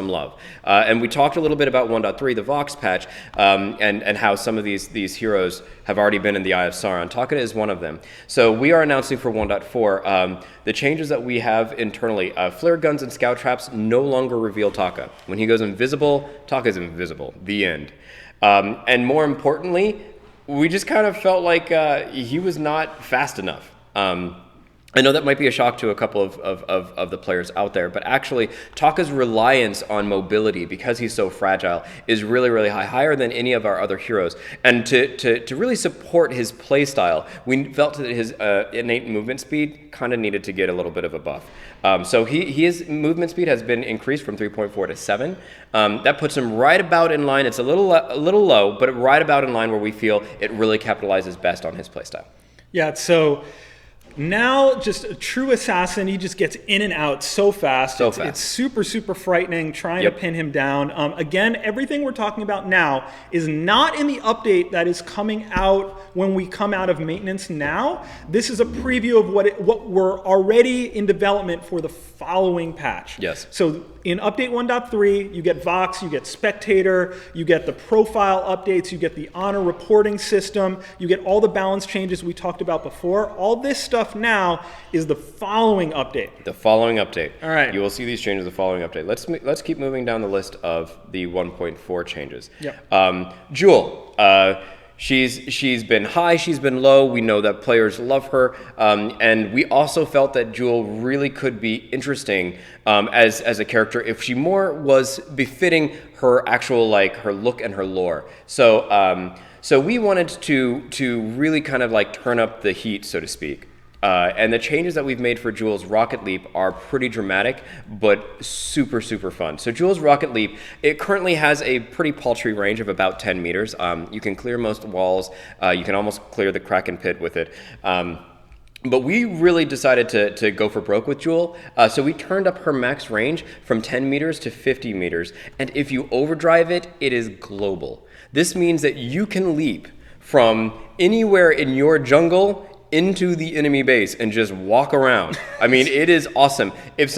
love. And we talked a little bit about 1.3, the Vox patch, and how some of these heroes have already been in the Eye of Sauron. Taka is one of them. So we are announcing for 1.4 the changes that we have internally. Flare guns and scout traps no longer reveal Taka. When he goes invisible, Taka is invisible. The end. And more importantly, we just kind of felt like he was not fast enough. I know that might be a shock to a couple of the players out there, but actually Taka's reliance on mobility, because he's so fragile, is really, really high, higher than any of our other heroes. And to really support his playstyle, we felt that his innate movement speed kind of needed to get a little bit of a buff. So his movement speed has been increased from 3.4 to 7. That puts him right about in line. It's a little low, but right about in line where we feel it really capitalizes best on his playstyle. Yeah, so now just a true assassin, he just gets in and out so fast. It's super, super frightening trying to pin him down. Again, everything we're talking about now is not in the update that is coming out when we come out of maintenance now. This is a preview of what we're already in development for the following patch. Yes. So in update 1.3, you get Vox, you get Spectator, you get the profile updates, you get the honor reporting system, you get all the balance changes we talked about before. All this stuff now is the following update. The following update. All right. You will see these changes the following update. Let's keep moving down the list of the 1.4 changes. Yep. Jewel. She's been high, she's been low. We know that players love her, and we also felt that Jewel really could be interesting as a character if she more was befitting her actual her look and her lore. So we wanted to really kind of turn up the heat, so to speak. And the changes that we've made for Jewel's Rocket Leap are pretty dramatic, but super, super fun. So Jewel's Rocket Leap, it currently has a pretty paltry range of about 10 meters. You can clear most walls. You can almost clear the Kraken Pit with it. But we really decided to go for broke with Jewel. So we turned up her max range from 10 meters to 50 meters. And if you overdrive it, it is global. This means that you can leap from anywhere in your jungle into the enemy base and just walk around. I mean, it is awesome. If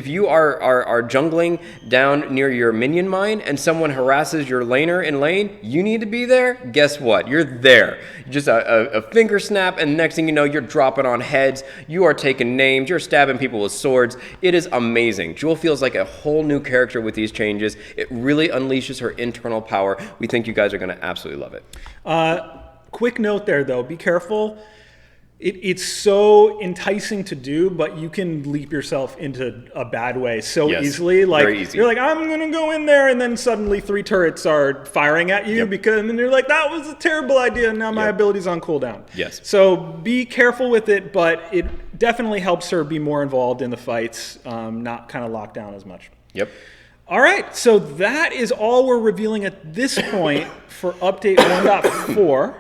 you are jungling down near your minion mine and someone harasses your laner in lane, you need to be there. Guess what? You're there. Just a finger snap, and next thing you know, you're dropping on heads. You are taking names. You're stabbing people with swords. It is amazing. Jewel feels like a whole new character with these changes. It really unleashes her internal power. We think you guys are going to absolutely love it. Quick note there, though. Be careful. It's so enticing to do, but you can leap yourself into a bad way so easily. Very easy. You're like, I'm going to go in there, and then suddenly 3 turrets are firing at you, and then you're like, that was a terrible idea, and now my ability's on cooldown. Yes. So be careful with it, but it definitely helps her be more involved in the fights, not kind of locked down as much. Yep. All right, so that is all we're revealing at this point for update 1.4.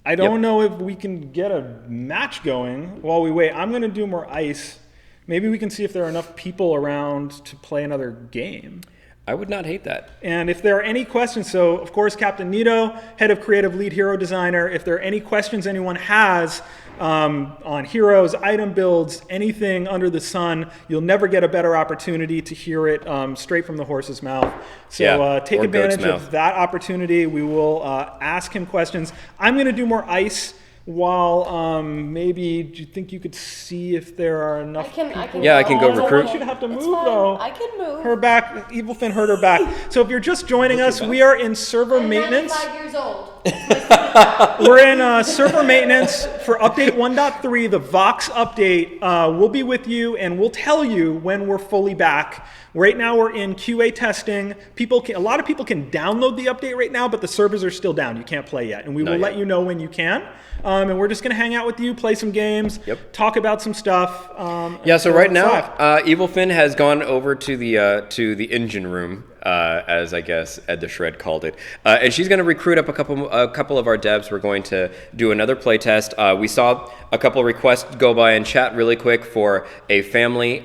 I don't know if we can get a match going while we wait. I'm going to do more ice. Maybe we can see if there are enough people around to play another game. I would not hate that. And if there are any questions, so of course, Captain Nito, head of creative lead hero designer, if there are any questions anyone has on heroes, item builds, anything under the sun, you'll never get a better opportunity to hear it straight from the horse's mouth. So take advantage of that opportunity. We will ask him questions. I'm going to do more ice while maybe, do you think you could see if there are enough people? I can go recruit. I want you to have to move, though. I can move. Her back, Evil Finn hurt her back. So if you're just joining us, we are in server maintenance. I'm 95 years old. We're in server maintenance for update 1.3, the Vox update. We'll be with you and we'll tell you when we're fully back. Right now we're in QA testing. A lot of people can download the update right now, but the servers are still down. You can't play yet. And we will let you know when you can. And we're just going to hang out with you, play some games, talk about some stuff. So right now, Evil Finn has gone over to the engine room, as I guess Ed the Shred called it, and she's going to recruit up a couple of our devs. We're going to do another play test. We saw a couple requests go by in chat really quick for a family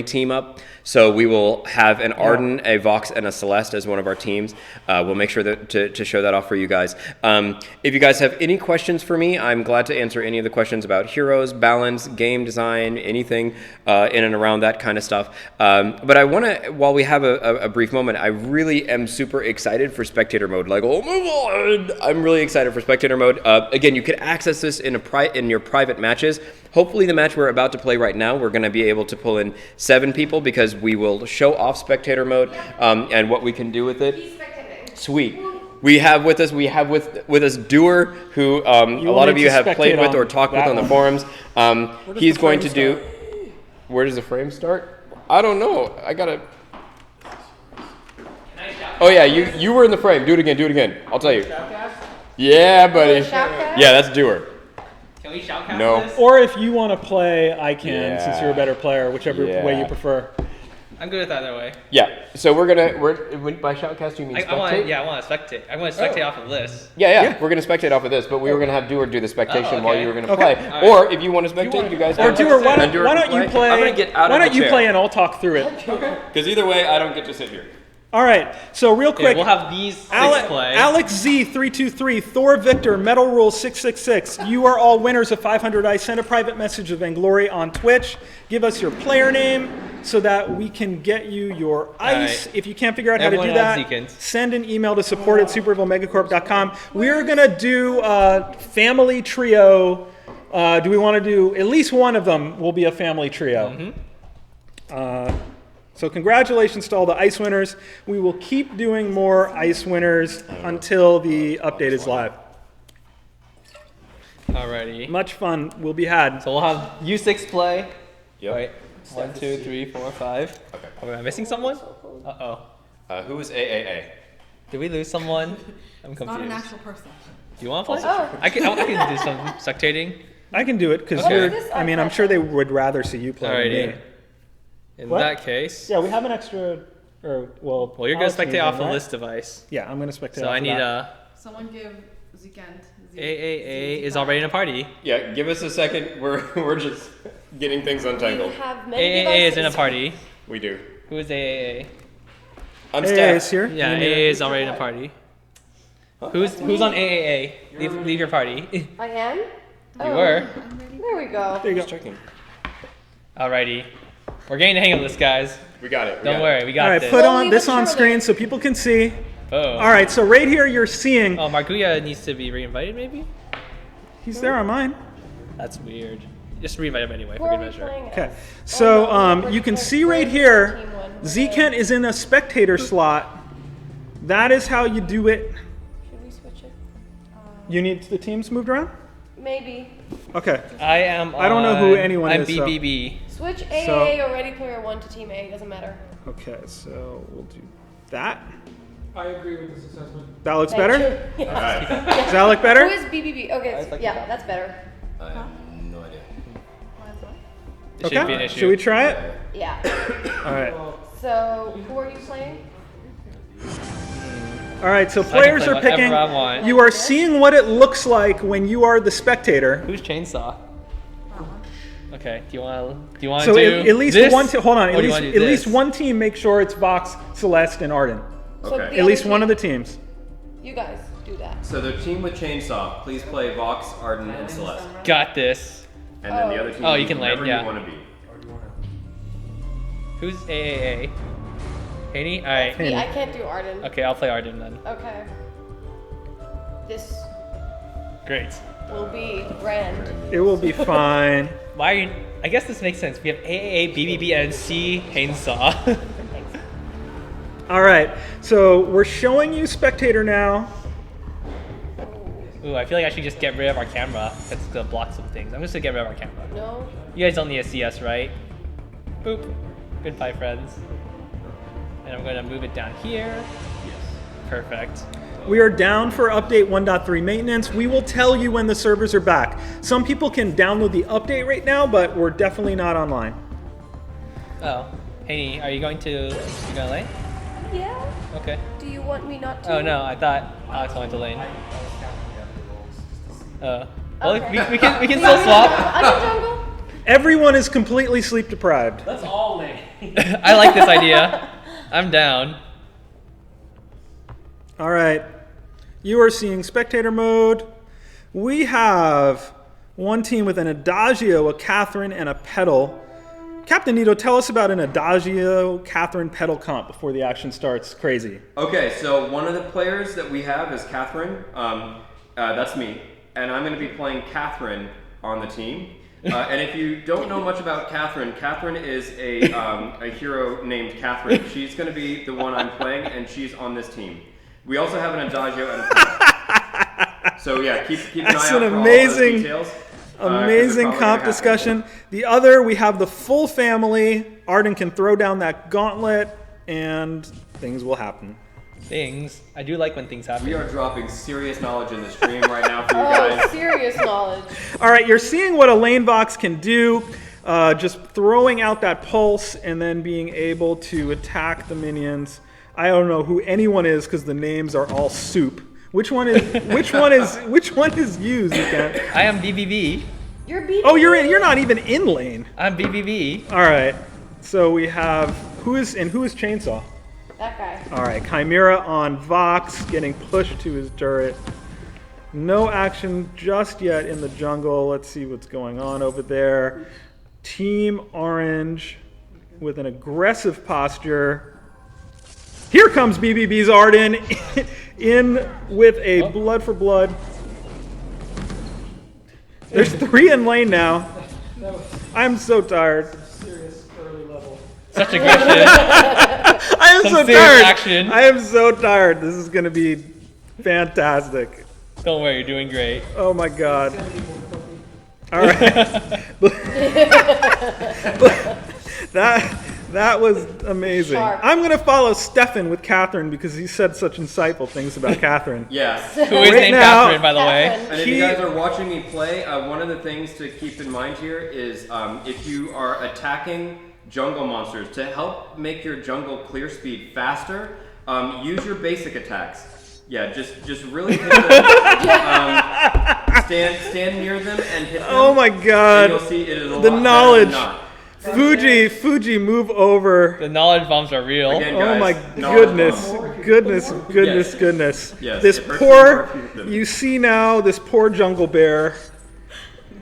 team up. So we will have an Arden, a Vox, and a Celeste as one of our teams. We'll make sure that to show that off for you guys. If you guys have any questions for me, I'm glad to answer any of the questions about heroes, balance, game design, anything in and around that kind of stuff. But I want to, while we have a brief moment, I really am super excited for spectator mode. Like, oh my god, I'm really excited for spectator mode. Again, you can access this in your private matches. Hopefully the match we're about to play right now, we're going to be able to pull in 7 people because we will show off spectator mode and what we can do with it. Sweet. We have with us Doer, who a lot of you have played with or talked with on the forums. He's going to do. Where does the frame start? I don't know. I gotta. Oh yeah, you were in the frame. Do it again. I'll tell you. Yeah, buddy. Yeah, that's Doer. Can we shoutcast this? Or if you want to play, I can, since you're a better player, whichever way you prefer. I'm good with either way. Yeah, so we're by shoutcast you mean spectate? I want to spectate. I want to spectate off of this. Yeah, we're going to spectate off of this, but we were going to have Doer do the spectation while you were going to play. Right. Or if you want to spectate, you guys. Or Doer, why don't you play? I'm going to get out of the chair. Why don't you play and I'll talk through it? Okay. Because either way, I don't get to sit here. All right, so real quick, we'll have these 6 play. Alex Z323, Thor Victor, Metal Rule 666. You are all winners of 500 ice. Send a private message of Vainglory on Twitch. Give us your player name so that we can get you your ice. Right. If you can't figure out how to do that, send an email to support@superevilmegacorp.com. We're gonna do a family trio. Do we want to do at least one of them? Will be a family trio. So congratulations to all the ice winners. We will keep doing more ice winners until the update is live. Alrighty. Much fun will be had. So we'll have you 6 play. Yep. Right. 1, 2, 3, 4, 5. Okay. Am I missing someone? Who is AAA? Did we lose someone? I'm confused. Not an actual person. Do you want to play? I can do some spectating. I can do it because I'm sure they would rather see you play than me. In that case. Yeah, we have an extra, well, you're going to spectate off of this device. Yeah, I'm going to spectate off of that. So I need someone give Zekent. AAA is already in a party. Yeah, give us a second. We're just getting things untangled. AAA is in a party. We do. Who is AAA? I'm AAA is here. Yeah, AAA is already in a party. Who's on AAA? Leave your party. I am? You were. There we go. There you go. Just checking. Alrighty. We're getting the hang of this, guys. We got it. Don't worry, we got this. All right, put this on screen so people can see. Oh. All right, so right here you're seeing. Oh, Marguya needs to be reinvited, maybe? He's there on mine. That's weird. Just reinvite him anyway for good measure. Okay, so you can see right here, Zekent is in a spectator slot. That is how you do it. Should we switch it? You need the teams moved around? Maybe. Okay. I don't know who anyone is. I'm BBB. Switch AAA or Ready Player One to Team A, doesn't matter. Okay, so we'll do that. I agree with this assessment. That looks better? Yes. All right. Does that look better? Who is BBB? Okay, yeah, that's better. I have no idea. Okay, should we try it? Yeah. All right. So, who are you playing? All right, so players are picking. You are seeing what it looks like when you are the spectator. Who's Chainsaw? Okay. Do you want to do at least this? one. Hold on. At least one team make sure it's Vox, Celeste, and Arden. Okay. At least one of the teams. You guys do that. So the team with Chainsaw, please play Vox, Arden, and Celeste. Got this. And then the other team. You can lane. Yeah. You want to be. Who's AAA? Haney? All right. I can't do Arden. Okay, I'll play Arden then. Okay. This. Great. Will be grand. It will be fine. Why are you? I guess this makes sense. We have AAA, BBB, and C Chainsaw. All right, so we're showing you spectator now. Ooh, I feel like I should just get rid of our camera. That's gonna block some things. I'm just gonna get rid of our camera. No. You guys don't need to see us, right? Boop. Goodbye, friends. And I'm gonna move it down here. Yes. Perfect. We are down for update 1.3 maintenance. We will tell you when the servers are back. Some people can download the update right now, but we're definitely not online. Oh. Hey, are you going to lane? Yeah. Okay. Do you want me not to? Oh no, I thought Alex wanted to lane. I was counting the other roles just to see. Well, Okay. we can still swap. I can jungle. Everyone is completely sleep deprived. Let's all lane. I like this idea. I'm down. All right. You are seeing spectator mode. We have one team with an Adagio, a Catherine, and a Petal. Captain Nito, tell us about an Adagio, Catherine, Petal comp before the action starts. Crazy. Okay, so one of the players that we have is Catherine. That's me. And I'm going to be playing Catherine on the team. And if you don't know much about Catherine, Catherine is a hero named Catherine. She's going to be the one I'm playing, and she's on this team. We also have an Adagio and a Petal. So yeah, keep an eye out for all those details. Amazing comp discussion. The other, we have the full family. Arden can throw down that gauntlet, and things will happen. Things. I do like when things happen. We are dropping serious knowledge in the stream right now for you Oh, guys. serious knowledge. All right, you're seeing what a lane box can do. Just throwing out that pulse and then being able to attack the minions. I don't know who anyone is because the names are all soup. Which one is you, Zukan? I am BBB. You're beating. Oh, you're not even in lane. I'm BBB. All right. So we have who is Chainsaw? That guy. All right, Chimera on Vox getting pushed to his turret. No action just yet in the jungle. Let's see what's going on over there. Team Orange with an aggressive posture. Here comes BBB's Arden in with a blood for blood. There's 3 in lane now. I'm so tired. Serious early level. Such aggression. I am Some so serious tired. action. I am so tired. This is going to be fantastic. Don't worry, you're doing great. Oh my god. All right. That was amazing. Sharp. I'm going to follow Stefan with Catherine because he said such insightful things about Catherine. Yes. Who is Right named now- Catherine, by the way? Catherine. And if you guys are watching me play, one of the things to keep in mind here is if you are attacking jungle monsters, to help make your jungle clear speed faster, use your basic attacks. Yeah, just really hit them. Stand near them and hit them. Oh my god. And you'll see it is a The lot knowledge. better than not. Fuji, move over. The knowledge bombs are real. Again, Oh guys, my knowledge goodness, bomb. goodness. Yes, This it hurts poor, more if you- you see now, this poor jungle bear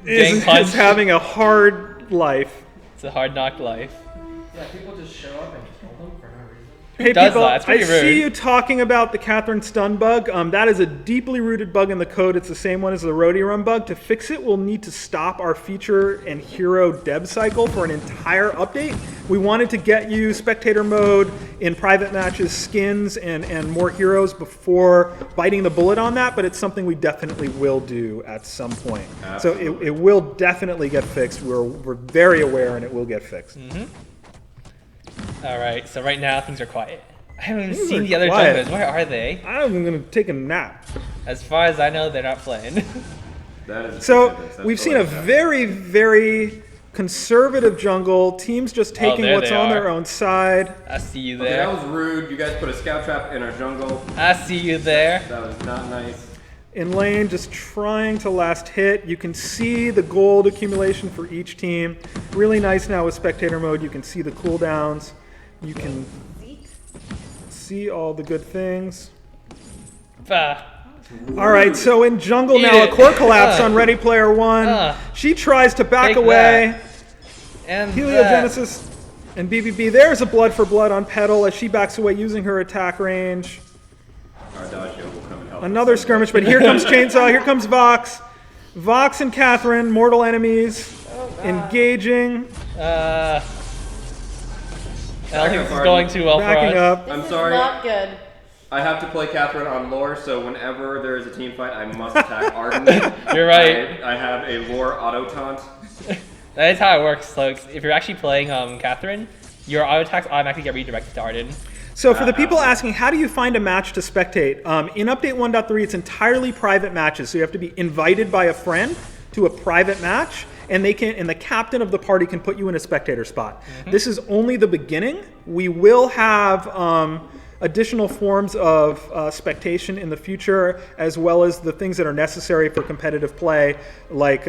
Getting is punched. having a hard life. It's a hard knock life. Yeah, people just show up and kill them for no reason. Hey does people, that? It's pretty I see rude. you talking about the Catherine stun bug. That is a deeply rooted bug in the code. It's the same one as the Roadie Run bug. To fix it, we'll need to stop our feature and hero deb cycle for an entire update. We wanted to get you spectator mode in private matches, skins, and more heroes before biting the bullet on that, but it's something we definitely will do at some point. Absolutely. So it will definitely get fixed. We're very aware, and it will get fixed. All right, so right now things are quiet. I haven't even Things seen are the other quiet. junglers. Where are they? I'm going to take a nap. As far as I know, they're not playing. That is So that's we've the seen way a it's done. very, very conservative jungle. Teams just taking there what's they on are. their own side. I see you Okay, that there. was rude. You guys put a scout trap in our jungle. I see you there. That was not nice. In lane, just trying to last hit. You can see the gold accumulation for each team. Really nice now with spectator mode. You can see the cooldowns. You can see all the good things. Ah, All right, so in jungle Eat now, a it. core collapse on Ready Player One. She tries to back Take away. and Heliogenesis and BBB. There's a blood for blood on Petal as she backs away using her attack range. Our Adagio will come and help. Another skirmish, but here comes Chainsaw. Here comes Vox. Vox and Catherine, mortal enemies, engaging, I don't think this is going too well for backing us. up. This I'm is sorry. not good. I have to play Catherine on lore, so whenever there is a team fight, I must attack Arden. You're right. I have a lore auto taunt. That is how it works. So if you're actually playing Catherine, your auto attacks automatically get redirected to Arden. So for the people asking, how do you find a match to spectate? In Update 1.3, it's entirely private matches. So you have to be invited by a friend to a private match, and the captain of the party can put you in a spectator spot. This is only the beginning. We will have additional forms of spectation in the future, as well as the things that are necessary for competitive play, like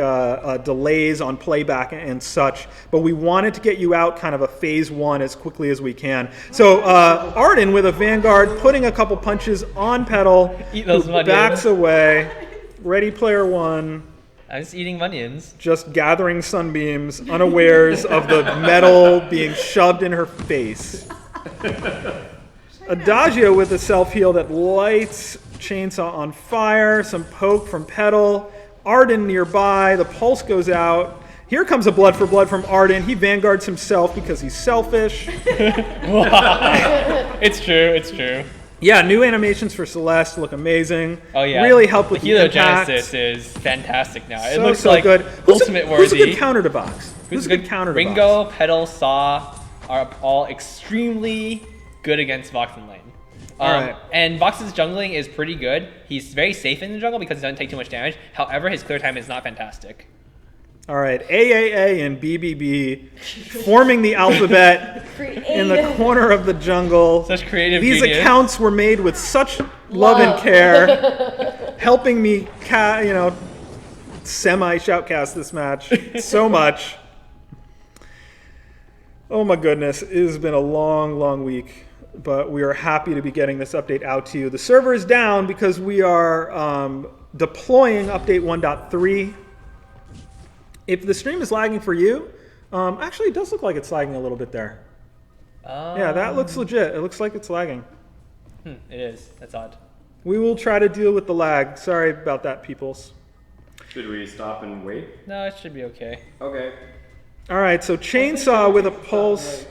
delays on playback and such. But we wanted to get you out kind of a phase 1 as quickly as we can. So Arden with a Vanguard, putting a couple punches on Petal, who backs away. Ready Player One. I'm just eating onions. Just gathering sunbeams, unawares of the metal being shoved in her face. Adagio with a self-heal that lights Chainsaw on fire. Some poke from Petal. Arden nearby. The pulse goes out. Here comes a blood for blood from Arden. He vanguards himself because he's selfish. It's true. It's true. Yeah, new animations for Celeste look amazing. Oh yeah, really help with the Heliogenesis is fantastic now. It looks so like good. ultimate worthy. Who's a good counter to Box? Who's a good counter to Ringo, Box? Petal, Saw are all extremely good against Vox in lane. Alright. And Vox's jungling is pretty good. He's very safe in the jungle because he doesn't take too much damage. However, his clear time is not fantastic. All right, AAA and BBB forming the alphabet in the corner of the jungle. Such creative These genius. accounts were made with such love and care, helping me, semi-shoutcast this match so much. Oh my goodness, it has been a long, long week, but we are happy to be getting this update out to you. The server is down because we are deploying Update 1.3. If the stream is lagging for you, actually it does look like it's lagging a little bit there. Yeah, that looks legit. It looks like it's lagging. It is. That's odd. We will try to deal with the lag. Sorry about that, peoples. Should we stop and wait? No, it should be okay. Okay. All right, so Chainsaw with a pulse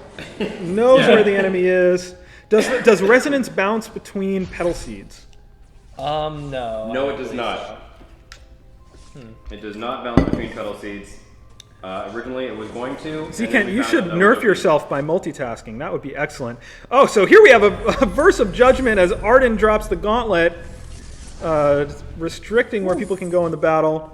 knows where the enemy is. Does resonance bounce between petal seeds? No. No, it does not. It does not bounce between petal seeds. Originally, it was going to. Zken, you should nerf yourself by multitasking. That would be excellent. Oh, so here we have a verse of judgment as Arden drops the gauntlet, restricting where people can go in the battle.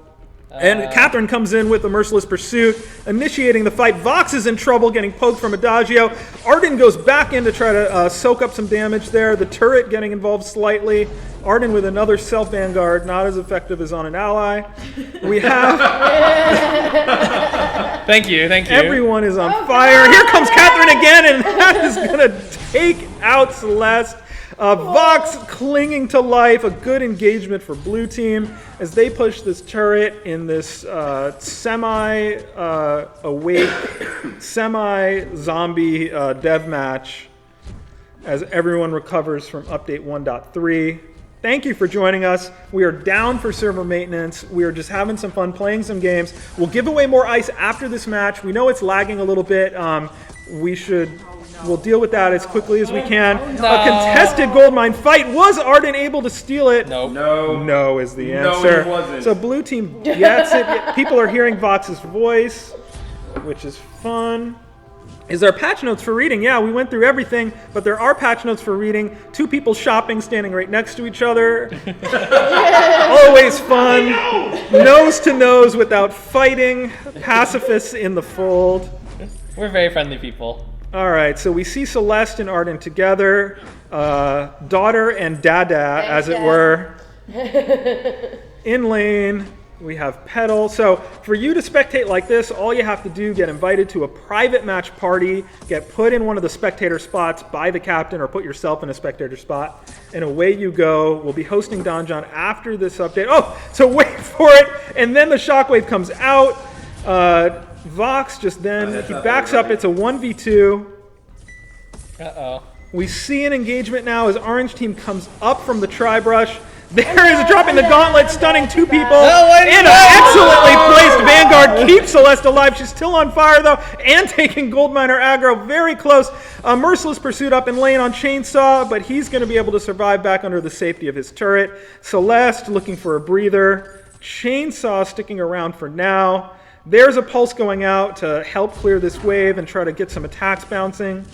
And Catherine comes in with a merciless pursuit, initiating the fight. Vox is in trouble, getting poked from Adagio. Arden goes back in to try to soak up some damage there. The turret getting involved slightly. Arden with another self-vanguard, not as effective as on an ally. We have... Thank you. Everyone is on fire. Here comes Catherine again, and that is going to take out Celeste. Vox clinging to life, a good engagement for blue team as they push this turret in this semi-awake, semi-zombie dev match as everyone recovers from Update 1.3. Thank you for joining us. We are down for server maintenance. We are just having some fun playing some games. We'll give away more ice after this match. We know it's lagging a little bit. We'll deal with that as quickly as we can. A contested gold mine fight. Was Arden able to steal it? Nope. No is the answer. No, he wasn't. So blue team gets it. People are hearing Vox's voice, which is fun. Is there patch notes for reading? Yeah, we went through everything, but there are patch notes for reading. Two people shopping, standing right next to each other. Always fun. Nose to nose without fighting. Pacifists in the fold. We're very friendly people. All right, so we see Celeste and Arden together, daughter and dada, as it were. In lane, we have Petal. So for you to spectate like this, all you have to do, get invited to a private match party, get put in one of the spectator spots by the captain, or put yourself in a spectator spot, and away you go. We'll be hosting Donjon after this update. Oh, so wait for it, and then the shockwave comes out. Vox just then, he backs up. It's a 1v2. Uh-oh. We see an engagement now as Orange Team comes up from the tri-brush. There is dropping the gauntlet, stunning 2 people. and And an excellently placed Vanguard keeps Celeste alive. She's still on fire, though, and taking Gold Miner aggro very close. Merciless Pursuit up in lane on Chainsaw, but he's going to be able to survive back under the safety of his turret. Celeste looking for a breather. Chainsaw sticking around for now. There's a pulse going out to help clear this wave and try to get some attacks bouncing.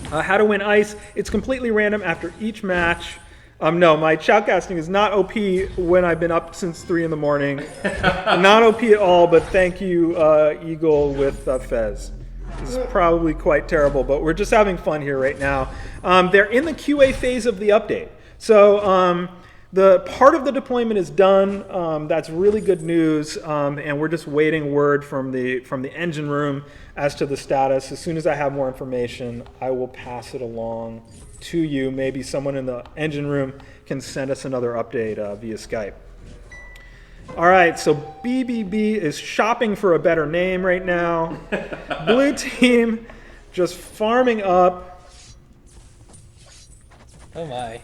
How to win ice. It's completely random after each match. No, my shoutcasting is not OP when I've been up since 3 in the morning. Not OP at all, but thank you, Eagle with Fez. This is probably quite terrible, but we're just having fun here right now. They're in the QA phase of the update. So the part of the deployment is done. That's really good news, and we're just waiting word from the engine room as to the status. As soon as I have more information, I will pass it along to you. Maybe someone in the engine room can send us another update via Skype. All right, so BBB is shopping for a better name right now. Blue team just farming up. Oh my.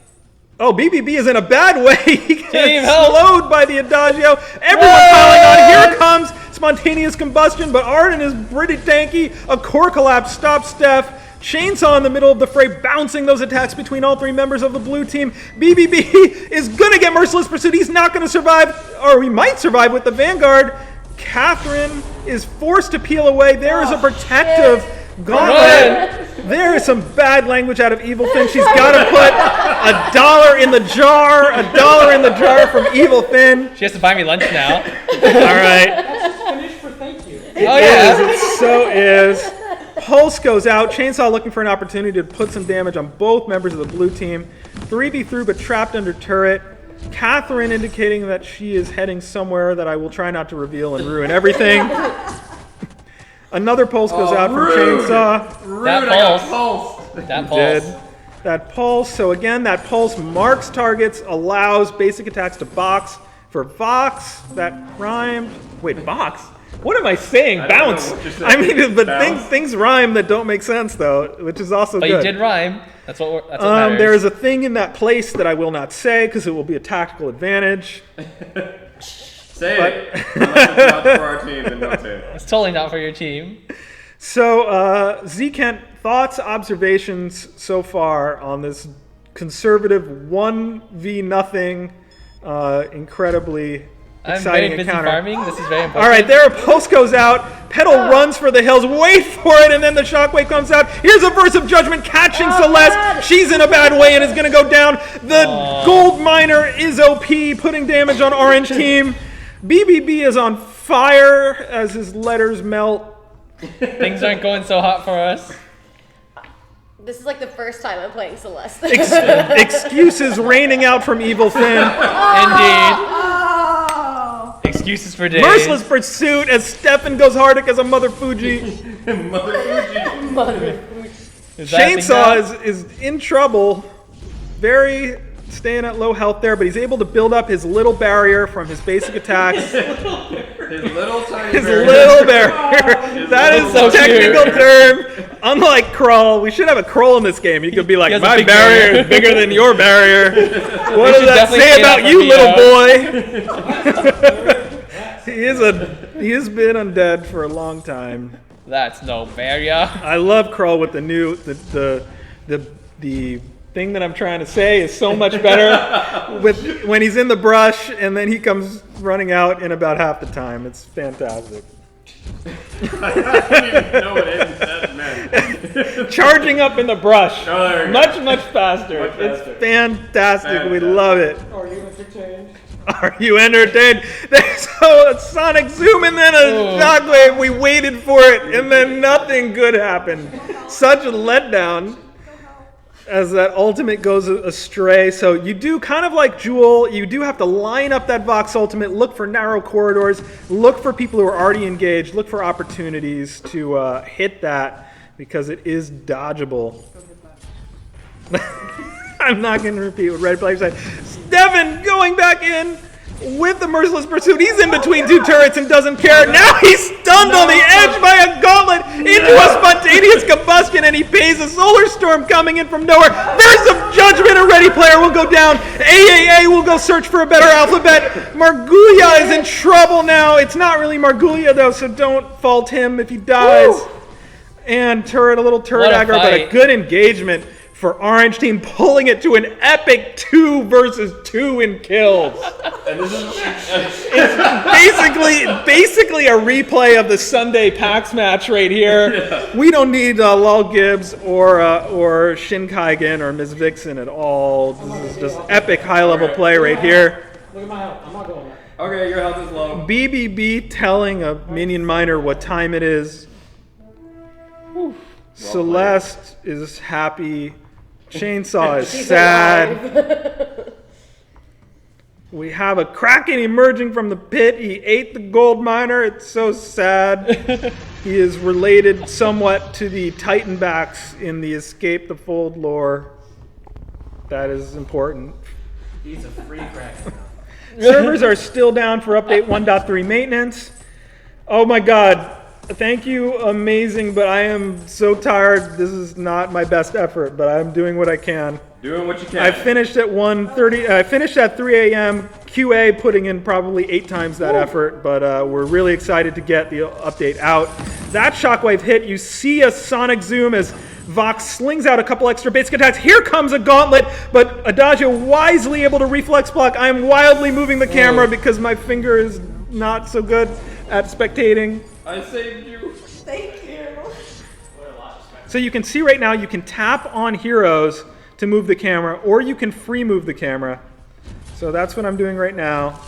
Oh, BBB is in a bad way. He gets Team, help. slowed by the Adagio. Everyone piling on. Here comes spontaneous combustion, but Arden is pretty tanky. A core collapse stops Steph. Chainsaw in the middle of the fray, bouncing those attacks between all 3 members of the blue team. BBB is going to get Merciless Pursuit. He's not going to survive, or he might survive with the Vanguard. Catherine is forced to peel away. There is a protective gauntlet. There is some bad language out of Evil Finn. She's got to put $1 in the jar. $1 in the jar from Evil Finn. She has to buy me lunch now. All right. Finish for thank you. It so is. Pulse goes out. Chainsaw looking for an opportunity to put some damage on both members of the blue team. 3v through, but trapped under turret. Catherine indicating that she is heading somewhere that I will try not to reveal and ruin everything. Another pulse goes out from Chainsaw. That pulse. So again, that pulse marks targets, allows basic attacks to box. For Vox, that rhymed. Wait, box? What am I saying? Bounce. I mean, but things rhyme that don't make sense, though, which is also good. But you did rhyme. That's what matters. There is a thing in that place that I will not say because it will be a tactical advantage. Say it. Unless it's not for our team, then don't say it. It's totally not for your team. So, Z-Kent, thoughts, observations so far on this conservative 1v0, incredibly exciting I'm very busy encounter. farming. This is very important. All right, there a pulse goes out. Petal runs for the hills. Wait for it, and then the shockwave comes out. Here's a Verse of Judgment catching Celeste. God. She's in a bad way and is going to go down. The Gold Miner is OP, putting damage on Orange team. BBB is on fire as his letters melt. Things aren't going so hot for us. This is like the first time I'm playing Celeste. Excuses raining out from Evil Finn. Indeed. Excuses for days. Merciless Pursuit as Stefan goes Hardic as a Mother Fuji. Mother Fuji. Chainsaw is in trouble. Very staying at low health there, but he's able to build up his little barrier from his basic attacks. His little tiny His barrier. little barrier. That is so the technical cute. term. Unlike Krull, we should have a Krull in this game. You could be like, He has a my big barrier barrier. is bigger than your barrier. What does should that definitely say say about that you, little boy? He has been undead for a long time. That's no barrier. I love Krull with the new the thing that I'm trying to say is so much better with when he's in the brush and then he comes running out in about half the time. It's fantastic. I don't even know what that meant. Charging up in the brush. Oh, there we go. Much faster. Much faster. It's fantastic. We love it. Are you entertained? Are you entertained? There's a sonic zoom and then a shockwave. We waited for it and then nothing good happened. Such a letdown as that ultimate goes astray. So you do, kind of like Jewel, you do have to line up that Vox ultimate, look for narrow corridors, look for people who are already engaged, look for opportunities to hit that because it is dodgeable. I'm not going to repeat what Red Player said. Stefan going back in. with the Merciless Pursuit. He's in between two turrets and doesn't care. Now he's stunned on the edge by a gauntlet into a spontaneous combustion, and he pays a Solar Storm coming in from nowhere. There's a Judgment. A ready player will go down. AAA will go search for a better alphabet. Margulia is in trouble now. It's not really Margulia, though, so don't fault him if he dies. Woo! And a little turret aggro, but a good engagement for Orange Team, pulling it to an epic 2 versus 2 in kills. And this is It's basically a replay of the Sunday PAX match right here. Yeah. We don't need Lul Gibbs or Shin Kaigen or Ms. Vixen at all. This is just epic high-level play right here. Look at my health. I'm not going there. Okay, your health is low. BBB telling a minion miner what time it is. Well Celeste is happy. Chainsaw is sad. We have a Kraken emerging from the pit. He ate the gold miner. It's so sad. He is related somewhat to the Titanbacks in the Escape the Fold lore. That is important. He's a free Kraken. Servers are still down for update 1.3 maintenance. Oh my god. Thank you, amazing, but I am so tired. This is not my best effort, but I'm doing what I can. Doing what you can. I finished at 1:30. I finished at 3 a.m. QA, putting in probably 8 times that effort, but we're really excited to get the update out. That shockwave hit. You see a sonic zoom as Vox slings out a couple extra basic attacks. Here comes a gauntlet, but Adagio wisely able to reflex block. I am wildly moving the camera because my finger is not so good at spectating. I saved you. Thank you. So you can see right now, you can tap on heroes to move the camera, or you can free move the camera. So that's what I'm doing right now.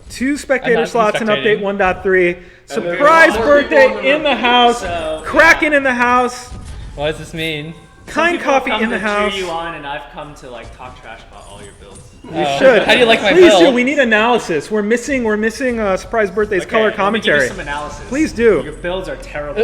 2 spectator slots in update 1.3. Surprise birthday in the house. Kraken in the house. What does this mean? Kind coffee in the house. Cheer you on, and I've come to like talk trash about all your builds. You should. How do you like my Please build? do. We need analysis. We're missing surprise birthday's color commentary. Let me give you some analysis. Please do. Your builds are terrible.